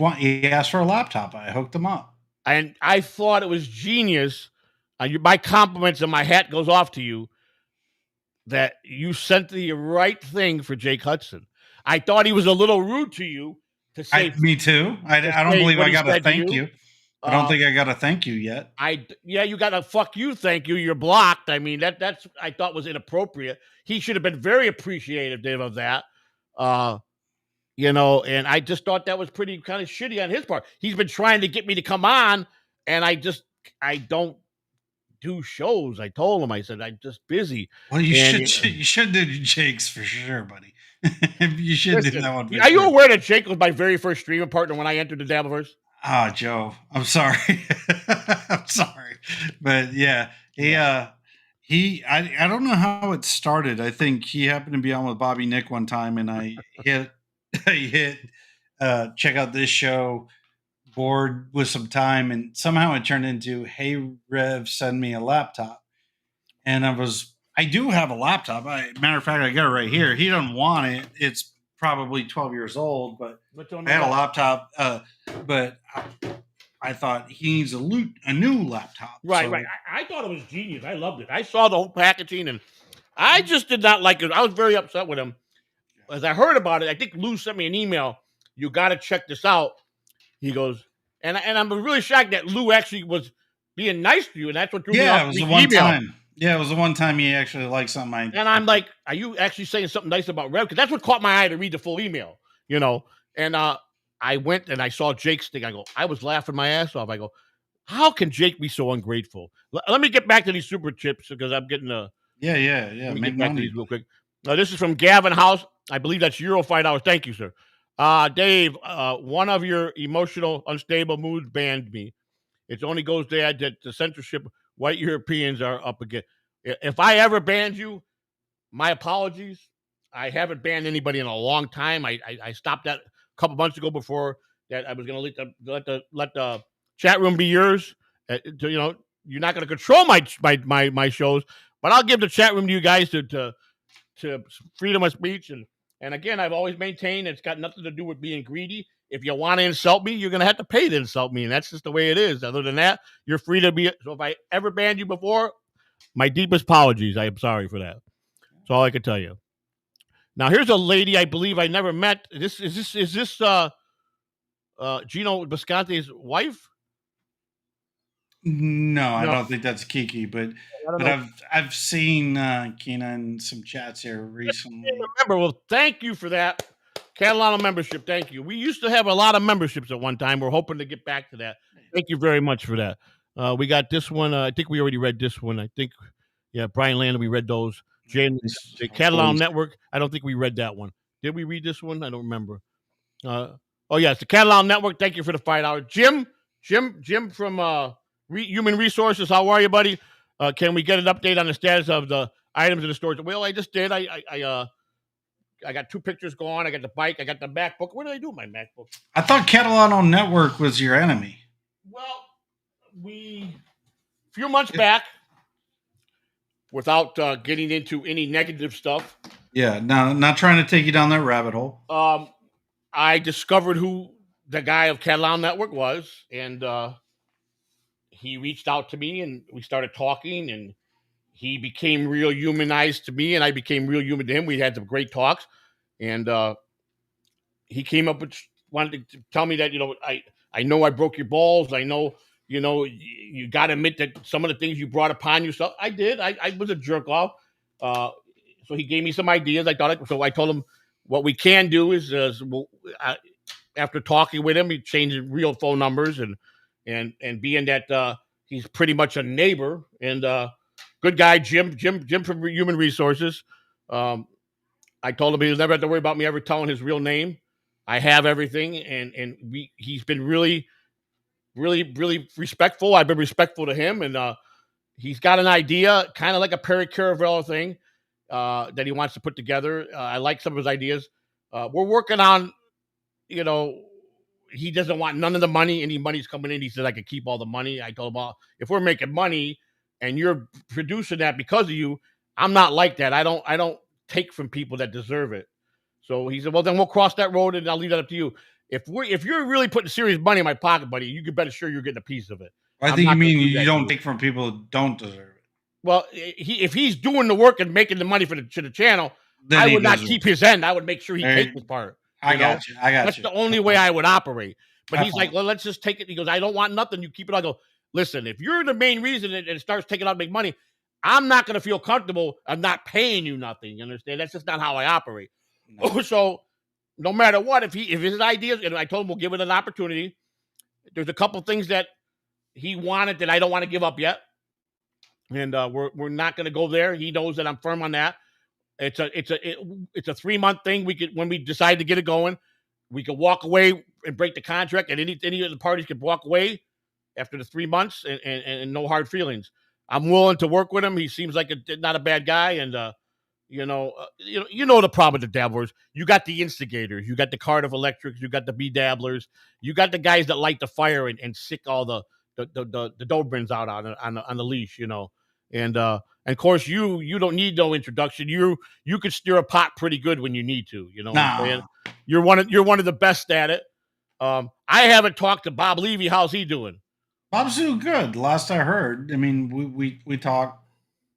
asked for a laptop. I hooked him up. And I thought it was genius. My compliments and my hat goes off to you. that you sent the right thing for Jake Hudson. I thought he was a little rude to you to say. Me too. I don't believe what I he got to said to thank you. I don't think I got to thank you yet. You got to fuck you. Thank you. You're blocked. I mean, that's I thought was inappropriate. He should have been very appreciative of that. And I just thought that was pretty kind of shitty on his part. He's been trying to get me to come on, and I don't do shows. I told him, I said, I'm just busy. Well, you should do Jake's for sure, buddy. You should do that one. Are you aware that Jake was my very first streaming partner when I entered the Dabbleverse? Oh, Joe, I'm sorry. I'm sorry. But yeah, I don't know how it started. I think he happened to be on with Bobby Nick one time, and I hit check out this show, bored with some time, and somehow it turned into, hey, Rev, send me a laptop. And I do have a laptop. Matter of fact, I got it right here. He doesn't want it. It's probably 12 years old, but I had a laptop. But I thought he needs a new laptop. Right, right. I thought it was genius. I loved it. I saw the whole packaging, and I just did not like it. I was very upset with him. As I heard about it, I think Lou sent me an email. You got to check this out. He goes, and I'm really shocked that Lou actually was being nice to you, and that's what threw me off. It was the one time. Yeah, it was the one time he actually liked something. And I'm like, are you actually saying something nice about Rev? Because that's what caught my eye to read the full email, And I went and I saw Jake's thing. I was laughing my ass off. I go, how can Jake be so ungrateful? Let me get back to these super chips because I'm getting Yeah. Let me get back to these real quick. This is from Gavin House. I believe that's Euro $5. Thank you, sir. Dave, one of your emotional, unstable moods banned me. It only goes to add that the censorship white Europeans are up against. If I ever banned you, my apologies. I haven't banned anybody in a long time. I stopped that a couple months ago before that. I was going to let the chat room be yours. You're not going to control my shows, but I'll give the chat room to you guys to freedom of speech. And again, I've always maintained it's got nothing to do with being greedy. If you want to insult me, you're going to have to pay to insult me. And that's just the way it is. Other than that, you're free to be. So if I ever banned you before, my deepest apologies. I am sorry for that. That's all I can tell you. Now, here's a lady I believe I never met. Is this Gino Bisconte's wife? No, I don't think that's Kiki, but I've seen Kina in some chats here recently. Remember, well, thank you for that. Catalano membership, thank you. We used to have a lot of memberships at one time. We're hoping to get back to that. Thank you very much for that. We got this one. I think we already read this one. I think, Brian Landon, we read those. Jane, the Catalano Network, I don't think we read that one. Did we read this one? I don't remember. It's the Catalano Network. Thank you for the $5. Jim from Human Resources. How are you, buddy? Can we get an update on the status of the items in the storage? Well, I just did. I got 2 pictures going. I got the bike. I got the MacBook. What did I do with my MacBook? I thought Catalano Network was your enemy. Well, a few months back, without getting into any negative stuff. Yeah, no, not trying to take you down that rabbit hole. I discovered who the guy of Catalano Network was, and he reached out to me, and we started talking, and he became real humanized to me, and I became real human to him. We had some great talks, and he came up with wanted to tell me that I know I broke your balls. I know you got to admit that some of the things you brought upon yourself. I did. I was a jerk off. So he gave me some ideas. I told him what we can do is after talking with him, he changed real phone numbers and being that he's pretty much a neighbor and good guy, Jim from Human Resources. I told him he never had to worry about me ever telling his real name. I have everything, and he's been really, really, really respectful. I've been respectful to him, and he's got an idea, kind of like a Perry Caravello thing that he wants to put together. I like some of his ideas. We're working on, he doesn't want none of the money. Any money's coming in. He said I could keep all the money. I told him, well, if we're making money and you're producing that because of you, I'm not like that. I don't take from people that deserve it. So he said, well, then we'll cross that road and I'll leave that up to you. If you're really putting serious money in my pocket, buddy, you can better sure you're getting a piece of it. I think you mean you don't take from people who don't deserve it. Well, if he's doing the work and making the money for the channel, Then I he would not does it. keep his end. I would make sure he There- takes his part. I got you. I got That's you. the only way I would operate. But I he's like, follow. well, let's just take it. He goes, I don't want nothing. You keep it. I go, listen, if you're the main reason it starts taking out to make money, I'm not going to feel comfortable. I'm not paying you nothing. You understand? That's just not how I operate. No. So no matter what, if his ideas, and I told him we'll give it an opportunity. There's a couple things that he wanted that I don't want to give up yet. And we're not going to go there. He knows that I'm firm on that. It's a 3-month thing. When we decide to get it going, we could walk away and break the contract, and any of the parties could walk away after the 3 months, and no hard feelings. I'm willing to work with him. He seems like not a bad guy, and you know the problem with the dabblers. You got the instigators, you got the Cardiff Electrics, you got the B dabblers, you got the guys that light the fire and sick all the Dobrins out on the leash, and of course you don't need no introduction. You could steer a pot pretty good when you need to. You know what I'm saying? You're one of the best at it. I haven't talked to Bob Levy. How's he doing? Bob's doing good. Last I heard, I mean, we talk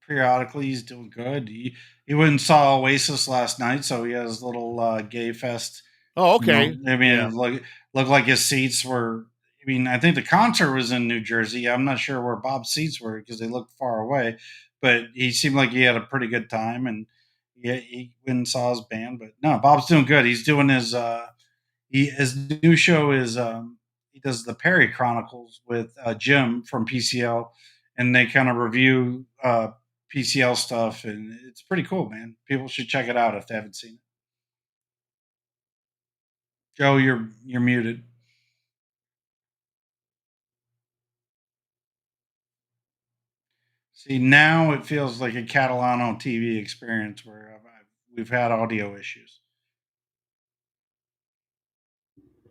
periodically. He's doing good. He went and saw Oasis last night, so he has a little gay fest. Oh, okay. I mean, it looked like his seats were. I mean, I think the concert was in New Jersey. I'm not sure where Bob's seats were because they looked far away, but he seemed like he had a pretty good time, and he went and saw his band. But no, Bob's doing good. He's doing his his new show is he does the Perry Chronicles with Jim from PCL, and they kind of review PCL stuff, and it's pretty cool, man. People should check it out if they haven't seen it. Joe, you're muted. See, now it feels like a Catalano TV experience where we've had audio issues.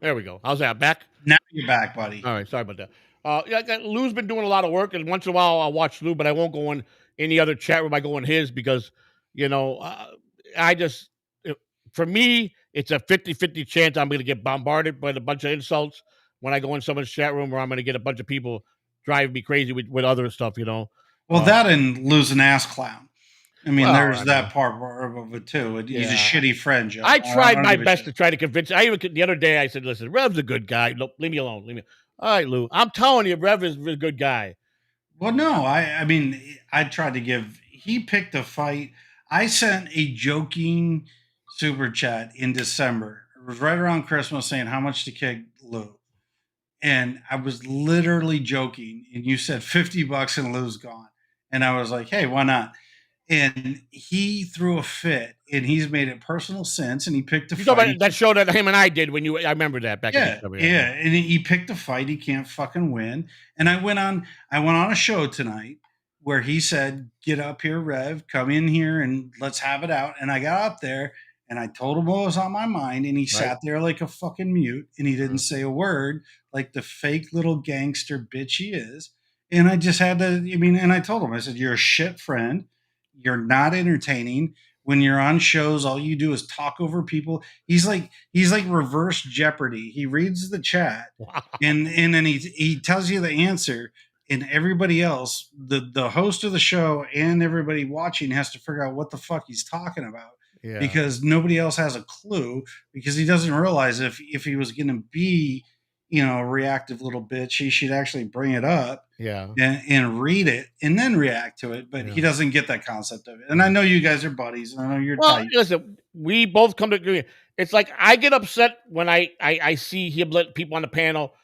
There we go. How's that? Back? Now you're back, buddy. All right. Sorry about that. Lou's been doing a lot of work, and once in a while I'll watch Lou, but I won't go in any other chat room. I go in his because, I just, for me, it's a 50-50 chance I'm going to get bombarded by a bunch of insults when I go in someone's chat room, or I'm going to get a bunch of people driving me crazy with other stuff, Well, that and lose an ass clown. I mean, there's that part of it too. He's a shitty friend, Joe. I tried my best to try to convince. The other day I said, "Listen, Rev's a good guy. No, leave me alone. All right, Lou. I'm telling you, Rev is a good guy." Well, no, I mean, I tried to give. He picked a fight. I sent a joking super chat in December. It was right around Christmas, saying how much to kick Lou, and I was literally joking. And you said $50 and Lou's gone, and I was like, "Hey, why not?" And he threw a fit, and he's made it personal since, and he picked a fight. That show that him and I did I remember that back in December. Yeah, and he picked a fight he can't fucking win. And I went on a show tonight where he said, "Get up here, Rev, come in here and let's have it out." And I got up there and I told him what was on my mind, and he sat there like a fucking mute, and he didn't say a word, like the fake little gangster bitch he is. And I just had to, and I told him, I said, "You're a shit friend. You're not entertaining. When you're on shows, all you do is talk over people." He's like reverse Jeopardy. He reads the chat, and then he tells you the answer, and everybody else, the host of the show and everybody watching, has to figure out what the fuck he's talking about. Yeah. Because nobody else has a clue, because he doesn't realize if he was going to be, a reactive little bitch, he should actually bring it up, and read it and then react to it. But he doesn't get that concept of it. And I know you guys are buddies, and I know you're tight. Listen, we both come to agree. It's like I get upset when I see him let people on the panel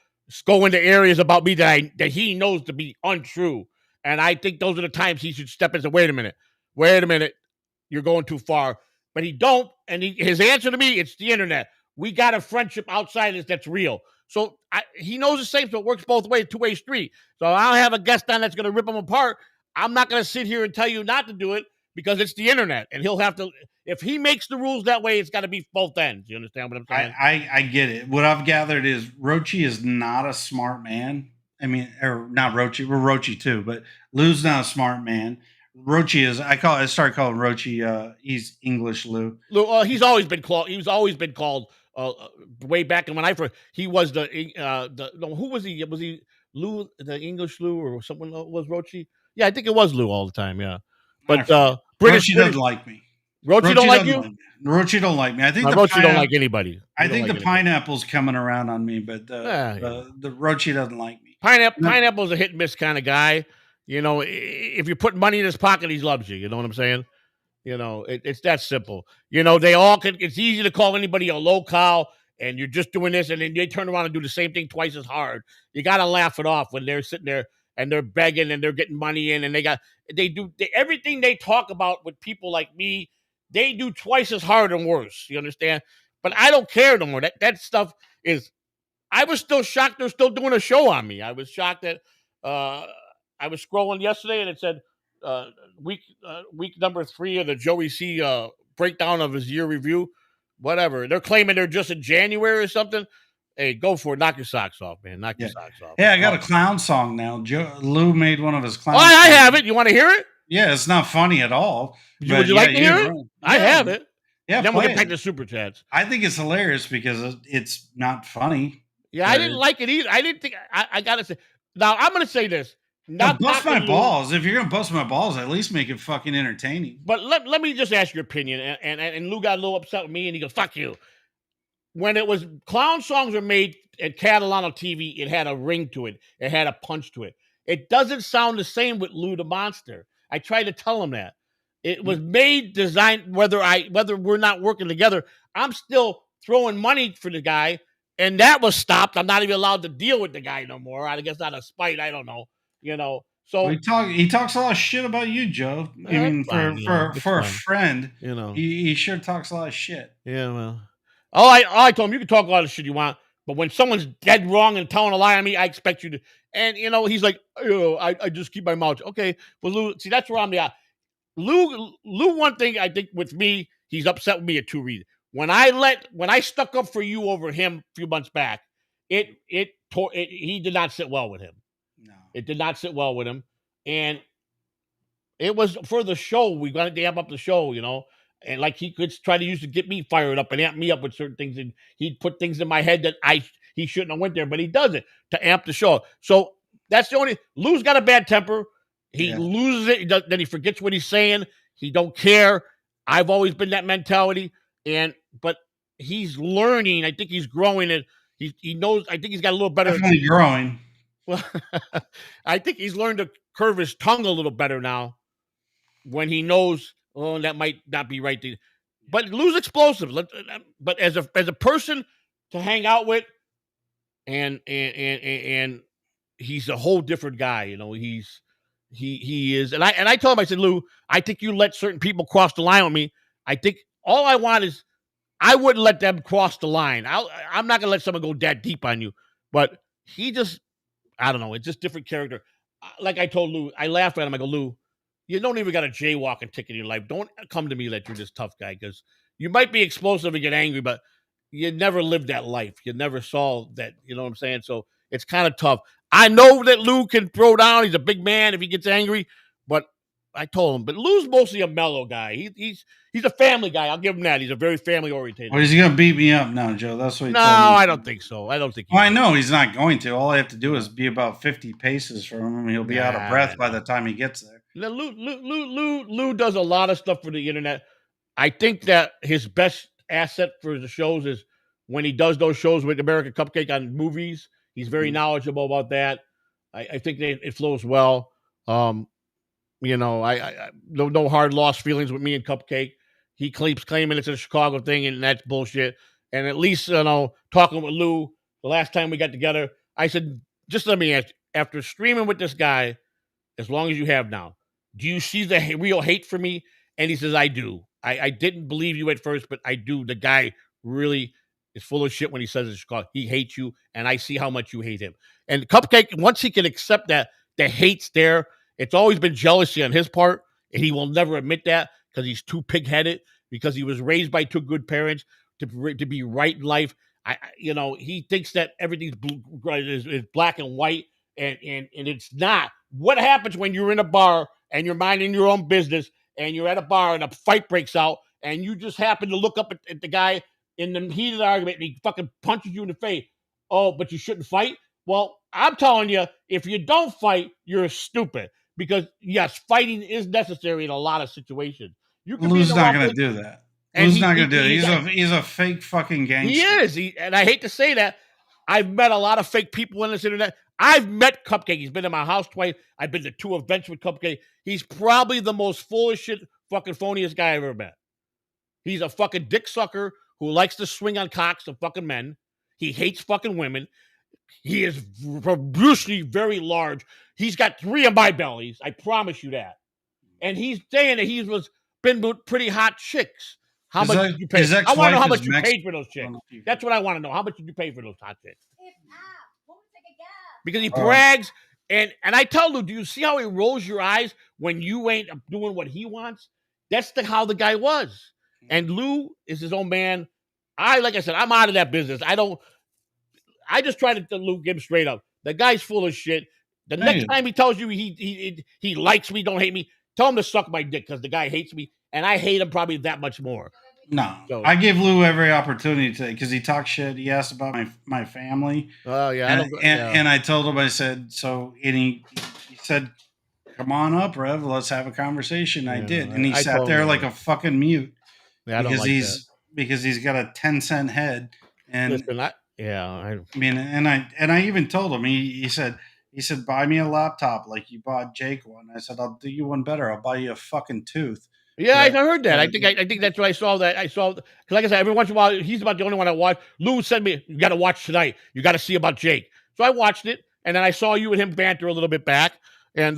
go into areas about me that he knows to be untrue. And I think those are the times he should step in and say, wait a minute, you're going too far. But he don't, and his answer to me, it's the internet. We got a friendship outside this that's real. So he knows the same, so it works both ways, two-way street. So I'll have a guest on that's going to rip him apart. I'm not going to sit here and tell you not to do it because it's the internet, and he'll have to. If he makes the rules that way, it's got to be both ends. You understand what I'm saying? I get it. What I've gathered is Rochi is not a smart man. I mean, or not Rochi. We're Rochi too, but Lou's not a smart man. Rochi is. I started calling Rochi. He's English Lou. Lou. He's always been called. He was always been called. Way back when I first, he was who was he? Was he Lou, the English Lou, or someone was Rochi? Yeah, I think it was Lou all the time. Yeah, I but forget. British Rochi doesn't like me. Rochi don't like you. Rochi don't like me. I think the Rochi don't pineapple. like anybody. I think the pineapple's coming around on me, but Yeah. the Rochi doesn't like me. Pineapple's a hit and miss kind of guy. You know, if you put money in his pocket, he loves you. You know what I'm saying? You know, it's that simple. You know, they all can. It's easy to call anybody a low-cal, and you're just doing this, and then they turn around and do the same thing twice as hard. You got to laugh it off when they're sitting there and they're begging and they're getting money in, and everything they talk about with people like me. They do twice as hard and worse. You understand? But I don't care no more. That stuff is. I was still shocked they're still doing a show on me. I was shocked that I was scrolling yesterday and it said week number 3 of the Joey C breakdown of his year review. Whatever. They're claiming they're just in January or something. Hey, go for it. Knock your socks off, man. Knock your socks off. Yeah, I got a clown song now. Lou made one of his clown songs. I have it. You want to hear it? Yeah, it's not funny at all. Would you like to hear it? I have it. Yeah, then we'll get back to Super Chats. I think it's hilarious because it's not funny. Yeah, I didn't like it either. I didn't think I gotta say. Now I'm gonna say this. Not bust my balls. If you're gonna bust my balls, at least make it fucking entertaining. But let me just ask your opinion. And Lou got a little upset with me, and he goes, "Fuck you." When it was clown songs were made at Catalano TV, it had a ring to it. It had a punch to it. It doesn't sound the same with Lou the Monster. I tried to tell him that it was made, designed. Whether we're not working together, I'm still throwing money for the guy. And that was stopped. I'm not even allowed to deal with the guy no more. I guess out of spite. I don't know. You know. So he talks a lot of shit about you, Joe. I mean, for a friend, you know, he sure talks a lot of shit. Yeah, well, all I told him, you can talk a lot of shit you want, but when someone's dead wrong and telling a lie on me, I expect you to. And you know, he's like, I just keep my mouth. Okay, but Lou, see, that's where I'm the. Lou, one thing I think with me, he's upset with me at 2 reasons. When I stuck up for you over him a few months back, he did not sit well with him. No, it did not sit well with him, and it was for the show. We got to amp up the show, you know, and like he could try to use to get me fired up and amp me up with certain things, and he'd put things in my head that he shouldn't have went there, but he does it to amp the show. So that's the only. Lou's got a bad temper. He loses it. Then he forgets what he's saying. He don't care. I've always been that mentality. But he's learning. I think he's growing, and he knows. I think he's got a little better. Definitely growing. Well, I think he's learned to curve his tongue a little better now. When he knows, that might not be right. But Lou's explosive. But as a person to hang out with, and he's a whole different guy. You know, he is. And I told him, I said, Lou, I think you let certain people cross the line with me. I think all I want is. I wouldn't let them cross the line. I'm not going to let someone go that deep on you. But he just, I don't know. It's just different character. Like I told Lou, I laughed at him. I go, Lou, you don't even got a jaywalking ticket in your life. Don't come to me that you're this tough guy because you might be explosive and get angry, but you never lived that life. You never saw that. You know what I'm saying? So it's kind of tough. I know that Lou can throw down. He's a big man if he gets angry, but I told him, but Lou's mostly a mellow guy. He's a family guy. I'll give him that. He's a very family oriented. Or is he gonna beat me up now, Joe? That's what. No, I don't think so. I don't think. Well, I know he's not going to. All I have to do is be about 50 paces from him, and he'll be out of breath by the time he gets there. Lou does a lot of stuff for the internet. I think that his best asset for the shows is when he does those shows with American Cupcake on movies. He's very knowledgeable about that. I think it flows well. You know, I no hard lost feelings with me and Cupcake. He keeps claiming it's a Chicago thing, and that's bullshit. And at least, you know, talking with Lou, the last time we got together, I said, just let me ask you, after streaming with this guy, as long as you have now, do you see the real hate for me? And he says, I do. I didn't believe you at first, but I do. The guy really is full of shit when he says it's Chicago. He hates you, and I see how much you hate him. And Cupcake, once he can accept that, the hate's there. It's always been jealousy on his part, and he will never admit that because he's too pig-headed, because he was raised by 2 good parents to be right in life. You know, he thinks that everything's is black and white, and it's not. What happens when you're in a bar and you're minding your own business and you're at a bar and a fight breaks out and you just happen to look up at the guy in the heat of the argument and he fucking punches you in the face? Oh, but you shouldn't fight? Well, I'm telling you, if you don't fight, you're stupid. because yes, fighting is necessary in a lot of situations. You can Lou's be in the not wrong going to place, do that. and Lou's not going to do it. he- He's a fake fucking gangster. he is. And I hate to say that. I've met a lot of fake people on this internet. I've met Cupcake. He's been in my house twice. I've been to 2 events with Cupcake. He's probably the most full of shit, fucking phoniest guy I've ever met. He's a fucking dick sucker who likes to swing on cocks of fucking men. He hates fucking women. He is brutally very large. He's got 3 of my bellies. I promise you that. And he's saying that he was been with pretty hot chicks. How much did you pay? I want to know how much you paid for those chicks. That's what I want to know. How much did you pay for those hot chicks? Because he brags, and I tell Lou, do you see how he rolls your eyes when you ain't doing what he wants? That's how the guy was. And Lou is his own man. Like I said, I'm out of that business. I just try to Lou give him straight up. The guy's full of shit. The next time he tells you he likes me, don't hate me, tell him to suck my dick because the guy hates me, and I hate him probably that much more. No, so, I give Lou every opportunity to, because he talks shit. He asked about my family. Oh yeah, and I told him, I said, so, and he said, come on up, Rev, let's have a conversation. I did, and he sat there like a fucking mute. Yeah, because he's got a 10-cent head. And listen, I mean, and I even told him, he said, buy me a laptop like you bought Jake one. I said, I'll do you one better. I'll buy you a fucking tooth. Yeah, I heard that. I think that's what I saw. Because, like I said, every once in a while, he's about the only one I watch. Lou said me, you got to watch tonight. You got to see about Jake. So I watched it, and then I saw you and him banter a little bit back. And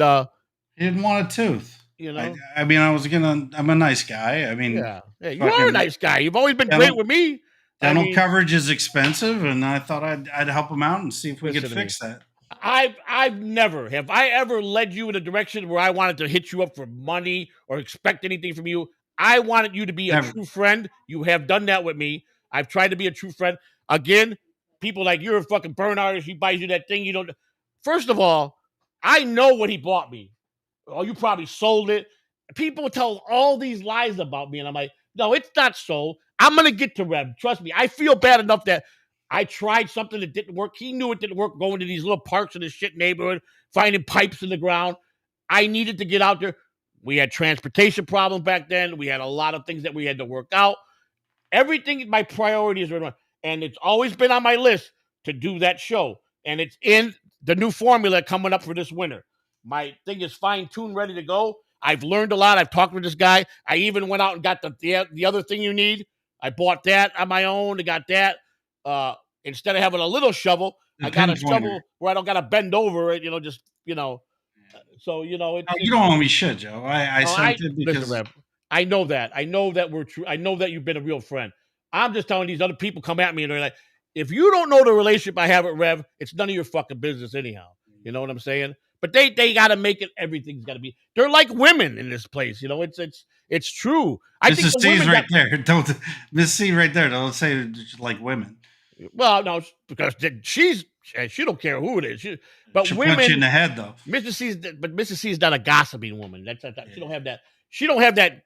he didn't want a tooth. You know, I mean, I'm a nice guy. I mean, yeah, you are a nice guy. You've always been great with me. Dental coverage is expensive, and I thought I'd help him out and see if we could fix that. I've never have I ever led you in a direction where I wanted to hit you up for money or expect anything from you. I wanted you to be a true friend. You have done that with me. I've tried to be a true friend. Again, people like, you're a fucking burn artist. He buys you that thing. You don't. First of all, I know what he bought me. Oh, you probably sold it. People tell all these lies about me, and I'm like, no, it's not sold. I'm gonna get to Rev. Trust me. I feel bad enough that I tried something that didn't work. He knew it didn't work, going to these little parks in this shit neighborhood, finding pipes in the ground. I needed to get out there. We had transportation problems back then. We had a lot of things that we had to work out. Everything, my priorities were, and it's always been on my list to do that show. And it's in the new formula coming up for this winter. My thing is fine-tuned, ready to go. I've learned a lot. I've talked with this guy. I even went out and got the other thing you need. I bought that on my own. I got that. Instead of having a little shovel, I got a shovel where I don't got to bend over it, just. So, you don't owe me shit, Joe. I sent it because... Listen, Rev, I know that. I know that we're true. I know that you've been a real friend. I'm just telling these other people come at me and they're like, if you don't know the relationship I have with Rev, it's none of your fucking business anyhow. You know what I'm saying? But they got to make it. Everything's got to be. They're like women in this place. It's true. I think Mrs. C's right there. Don't Miss C right there. Don't say like women. Well, no, because she don't care who it is. But she'll women punch you in the head though. Mrs. C is not a gossiping woman. That's she don't have that. She don't have that.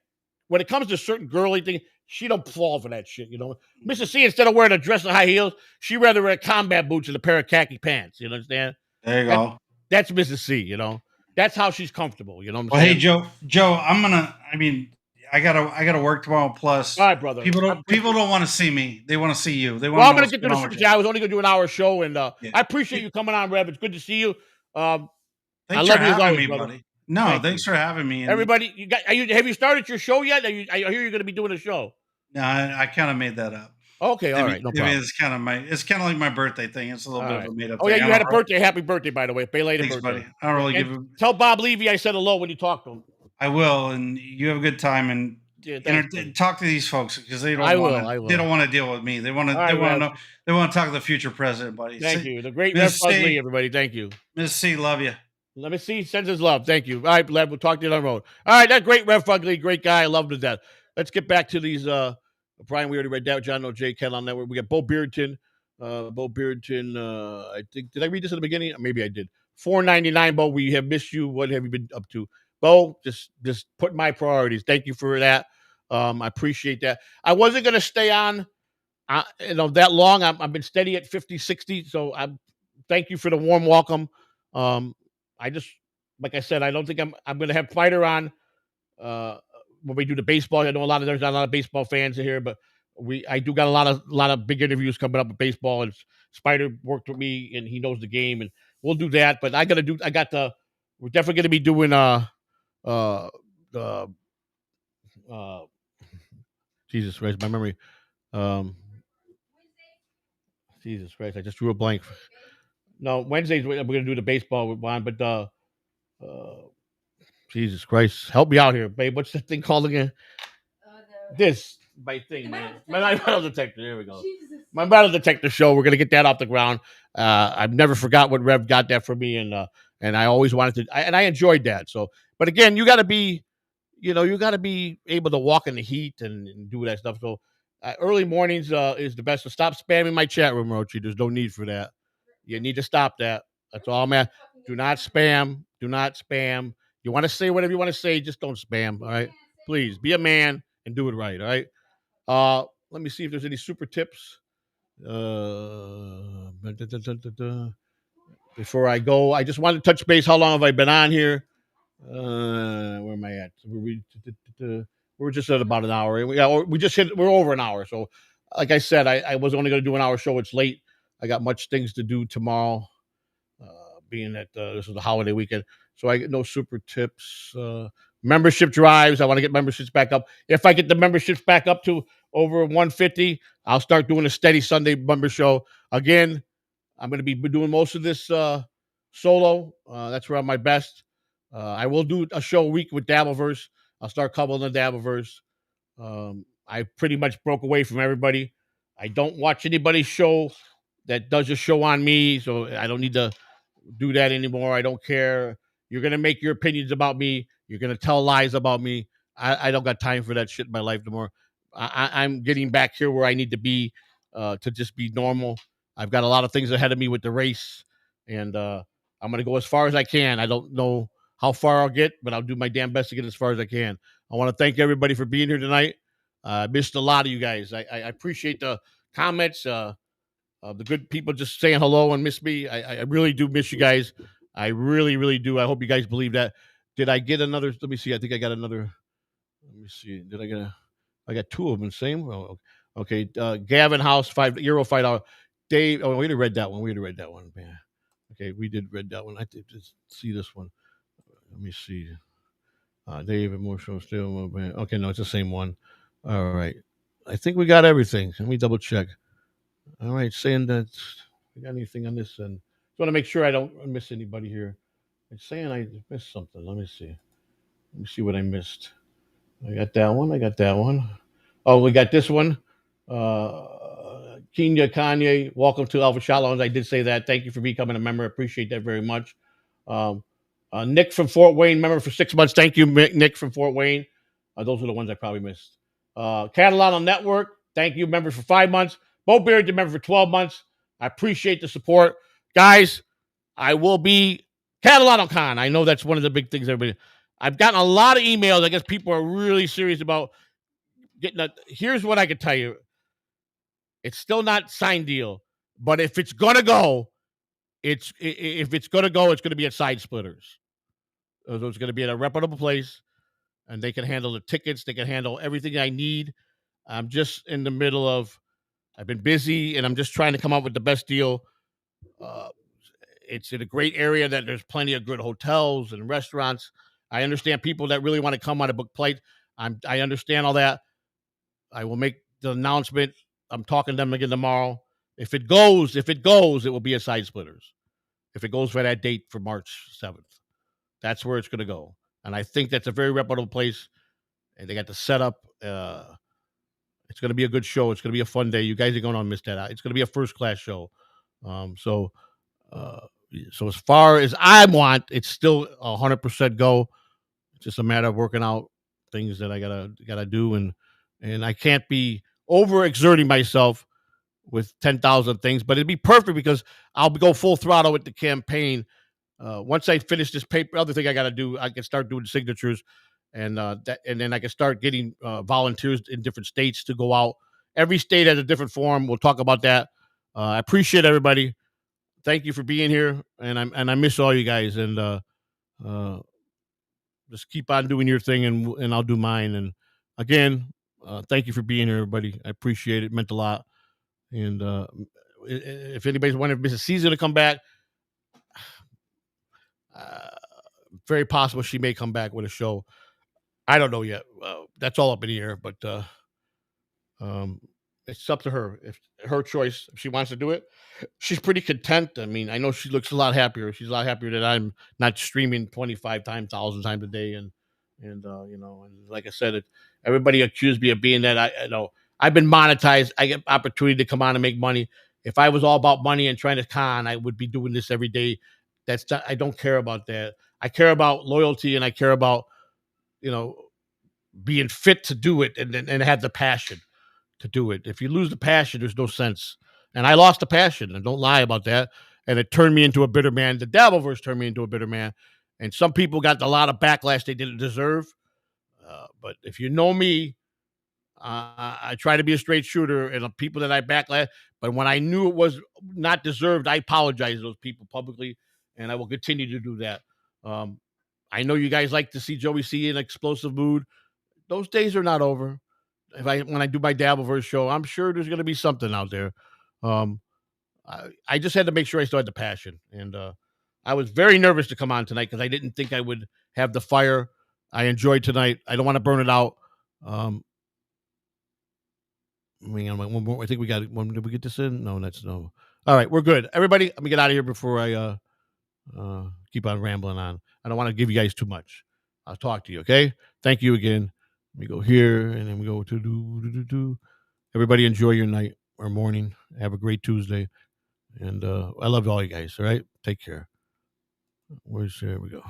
When it comes to certain girly things, she don't fall for that shit. Mrs. C, instead of wearing a dress and high heels, she rather wear combat boots and a pair of khaki pants. You understand? There you go. That's Mrs. C. That's how she's comfortable. You know what I'm saying? Hey, Joe, I gotta work tomorrow. Plus, all right, brother. People don't want to see me. They want to see you. I'm gonna get to the super chat. I was only gonna do an hour show, and I appreciate you coming on, Rev. It's good to see you. I love you as always, brother. Buddy. No, thanks for having me. Everybody, have you started your show yet? I hear you're gonna be doing a show. No, I kind of made that up. Okay, all right, no problem. It's kind of like my birthday thing. It's a little bit of a made up. Oh yeah, you had a birthday. Happy birthday, by the way. Belated birthday, buddy. I don't really give him. Tell Bob Levy I said hello when you talk to him. I will, and you have a good time and. Talk to these folks because they don't want to deal with me. They want to talk to the future president, buddy. Thank you. The great Rev Lee, everybody. Thank you. Miss C, love you. Let me see. Sends his love. Thank you. All right, Lev. We'll talk to you on the road. All right, that great Rev Lee, great guy. I love him to death. Let's get back to these. Brian, we already read that. John O.J. Catalano Network. We got Bo Beardton. I think, did I read this in the beginning? Maybe I did. $4.99, Bo. We have missed you. What have you been up to? Bo, just put my priorities. Thank you for that. I appreciate that. I wasn't going to stay on, that long. I've been steady at 50, 60. So thank you for the warm welcome. I just, like I said, I don't think I'm going to have Fighter on when we do the baseball. I know there's not a lot of baseball fans in here, but I do got a lot of big interviews coming up with baseball, and Spider worked with me and he knows the game, and we'll do that. But we're definitely going to be doing uh Jesus Christ, my memory. Jesus Christ, I just drew a blank. No, Wednesdays we're going to do the baseball with Juan, but Jesus Christ, help me out here, babe. What's the thing called again? This my thing, man. My metal detector. There we go. Jesus. My metal detector show. We're gonna get that off the ground. I've never forgot when Rev got that for me, and I always wanted to, and I enjoyed that. So, but again, you got to be, you got to be able to walk in the heat and do that stuff. So, early mornings is the best. So stop spamming my chat room, Rochi. There's no need for that. You need to stop that. That's all, man. Do not spam. Do not spam. You want to say whatever you want to say, just don't spam. All right, please be a man and do it right. All right. Let me see if there's any super tips. Before I go, I just wanted to touch base. How long have I been on here? Where am I at? We're just at about an hour. We're over an hour. So, like I said, I was only going to do an hour show. It's late. I got much things to do tomorrow, being that this is the holiday weekend. So I get no super tips. Membership drives. I want to get memberships back up. If I get the memberships back up to over 150, I'll start doing a steady Sunday member show. Again, I'm going to be doing most of this solo. That's where I'm my best. I will do a show a week with Dabbleverse. I'll start covering the Dabbleverse. I pretty much broke away from everybody. I don't watch anybody's show that does a show on me, so I don't need to do that anymore. I don't care. You're going to make your opinions about me. You're going to tell lies about me. I don't got time for that shit in my life no more. I'm getting back here where I need to be to just be normal. I've got a lot of things ahead of me with the race, and I'm going to go as far as I can. I don't know how far I'll get, but I'll do my damn best to get as far as I can. I want to thank everybody for being here tonight. I missed a lot of you guys. I appreciate the comments, the good people just saying hello and miss me. I really do miss you guys. I really, really do. I hope you guys believe that. Did I get another? Let me see. I think I got another. Let me see. Did I get I got two of them. Same. Oh, okay. Gavin House, €5 $5. Dave. Oh, we already read that one. Man. Okay, we did read that one. I did just see this one. Let me see. Dave emotional still. Okay, no, it's the same one. All right. I think we got everything. Let me double check. All right, saying that we got anything on this end. Just want to make sure I don't miss anybody here. It's saying I missed something. Let me see. Let me see what I missed. I got that one. Oh, we got this one. Kenya Kanye, welcome to Alpha Shalom. I did say that. Thank you for becoming a member. Appreciate that very much. Nick from Fort Wayne, member for 6 months. Thank you, Nick from Fort Wayne. Those are the ones I probably missed. Catalano Network, thank you, member for 5 months. Bo Beard, the member for 12 months. I appreciate the support. Guys, I will be Catalano Con. I know that's one of the big things everybody. I've gotten a lot of emails. I guess people are really serious about getting a. Here's what I can tell you. It's still not signed deal, but if it's gonna go, it's going to be at Side Splitters. So it's going to be at a reputable place, and they can handle the tickets. They can handle everything I need. I'm just in the middle of. I've been busy, and I'm just trying to come up with the best deal. It's in a great area that there's plenty of good hotels and restaurants. I understand people that really want to come on a book plate. I understand all that. I will make the announcement. I'm talking to them again tomorrow. If it goes, it will be a Side Splitters. If it goes for that date for March 7th, that's where it's going to go. And I think that's a very reputable place. And they got the setup. It's going to be a good show. It's going to be a fun day. You guys are going to miss that out. It's going to be a first-class show. So as far as I want, it's still 100% go. It's just a matter of working out things that I gotta do, and I can't be overexerting myself with 10,000 things. But it'd be perfect because I'll go full throttle with the campaign. Once I finish this other thing I got to do, I can start doing signatures, and then I can start getting volunteers in different states to go out. Every state has a different form. We'll talk about that. I appreciate everybody. Thank you for being here, and I miss all you guys. And just keep on doing your thing, and I'll do mine. And again, thank you for being here, everybody. I appreciate it. It meant a lot. And if anybody's wondering if Mrs. C's going to come back, very possible she may come back with a show. I don't know yet. That's all up in the air, but it's up to her. If her choice, if she wants to do it, she's pretty content. I mean, I know she looks a lot happier. She's a lot happier that I'm not streaming 1,000 times a day. And you know, and like I said, everybody accused me of being that. I've been monetized. I get opportunity to come on and make money. If I was all about money and trying to con, I would be doing this every day. I don't care about that. I care about loyalty, and I care about, you know, being fit to do it, and have the passion to do it. If you lose the passion, there's no sense. And I lost the passion, and don't lie about that. And it turned me into a bitter man. The Dabbleverse turned me into a bitter man. And some people got a lot of backlash they didn't deserve. But if you know me, I try to be a straight shooter, and the people that I backlash. But when I knew it was not deserved, I apologize to those people publicly, and I will continue to do that. I know you guys like to see Joey C in an explosive mood. Those days are not over. When I do my Dabbleverse show, I'm sure there's going to be something out there. I just had to make sure I still had the passion, and I was very nervous to come on tonight because I didn't think I would have the fire I enjoyed tonight. I don't want to burn it out. I one more. I think we got one. Did we get this in? No, that's no. All right, we're good. Everybody, let me get out of here before I keep on rambling on. I don't want to give you guys too much. I'll talk to you, okay? Thank you again. Let me go here, and then we go to do. Everybody enjoy your night or morning. Have a great Tuesday. And I love all you guys, all right? Take care. There we go.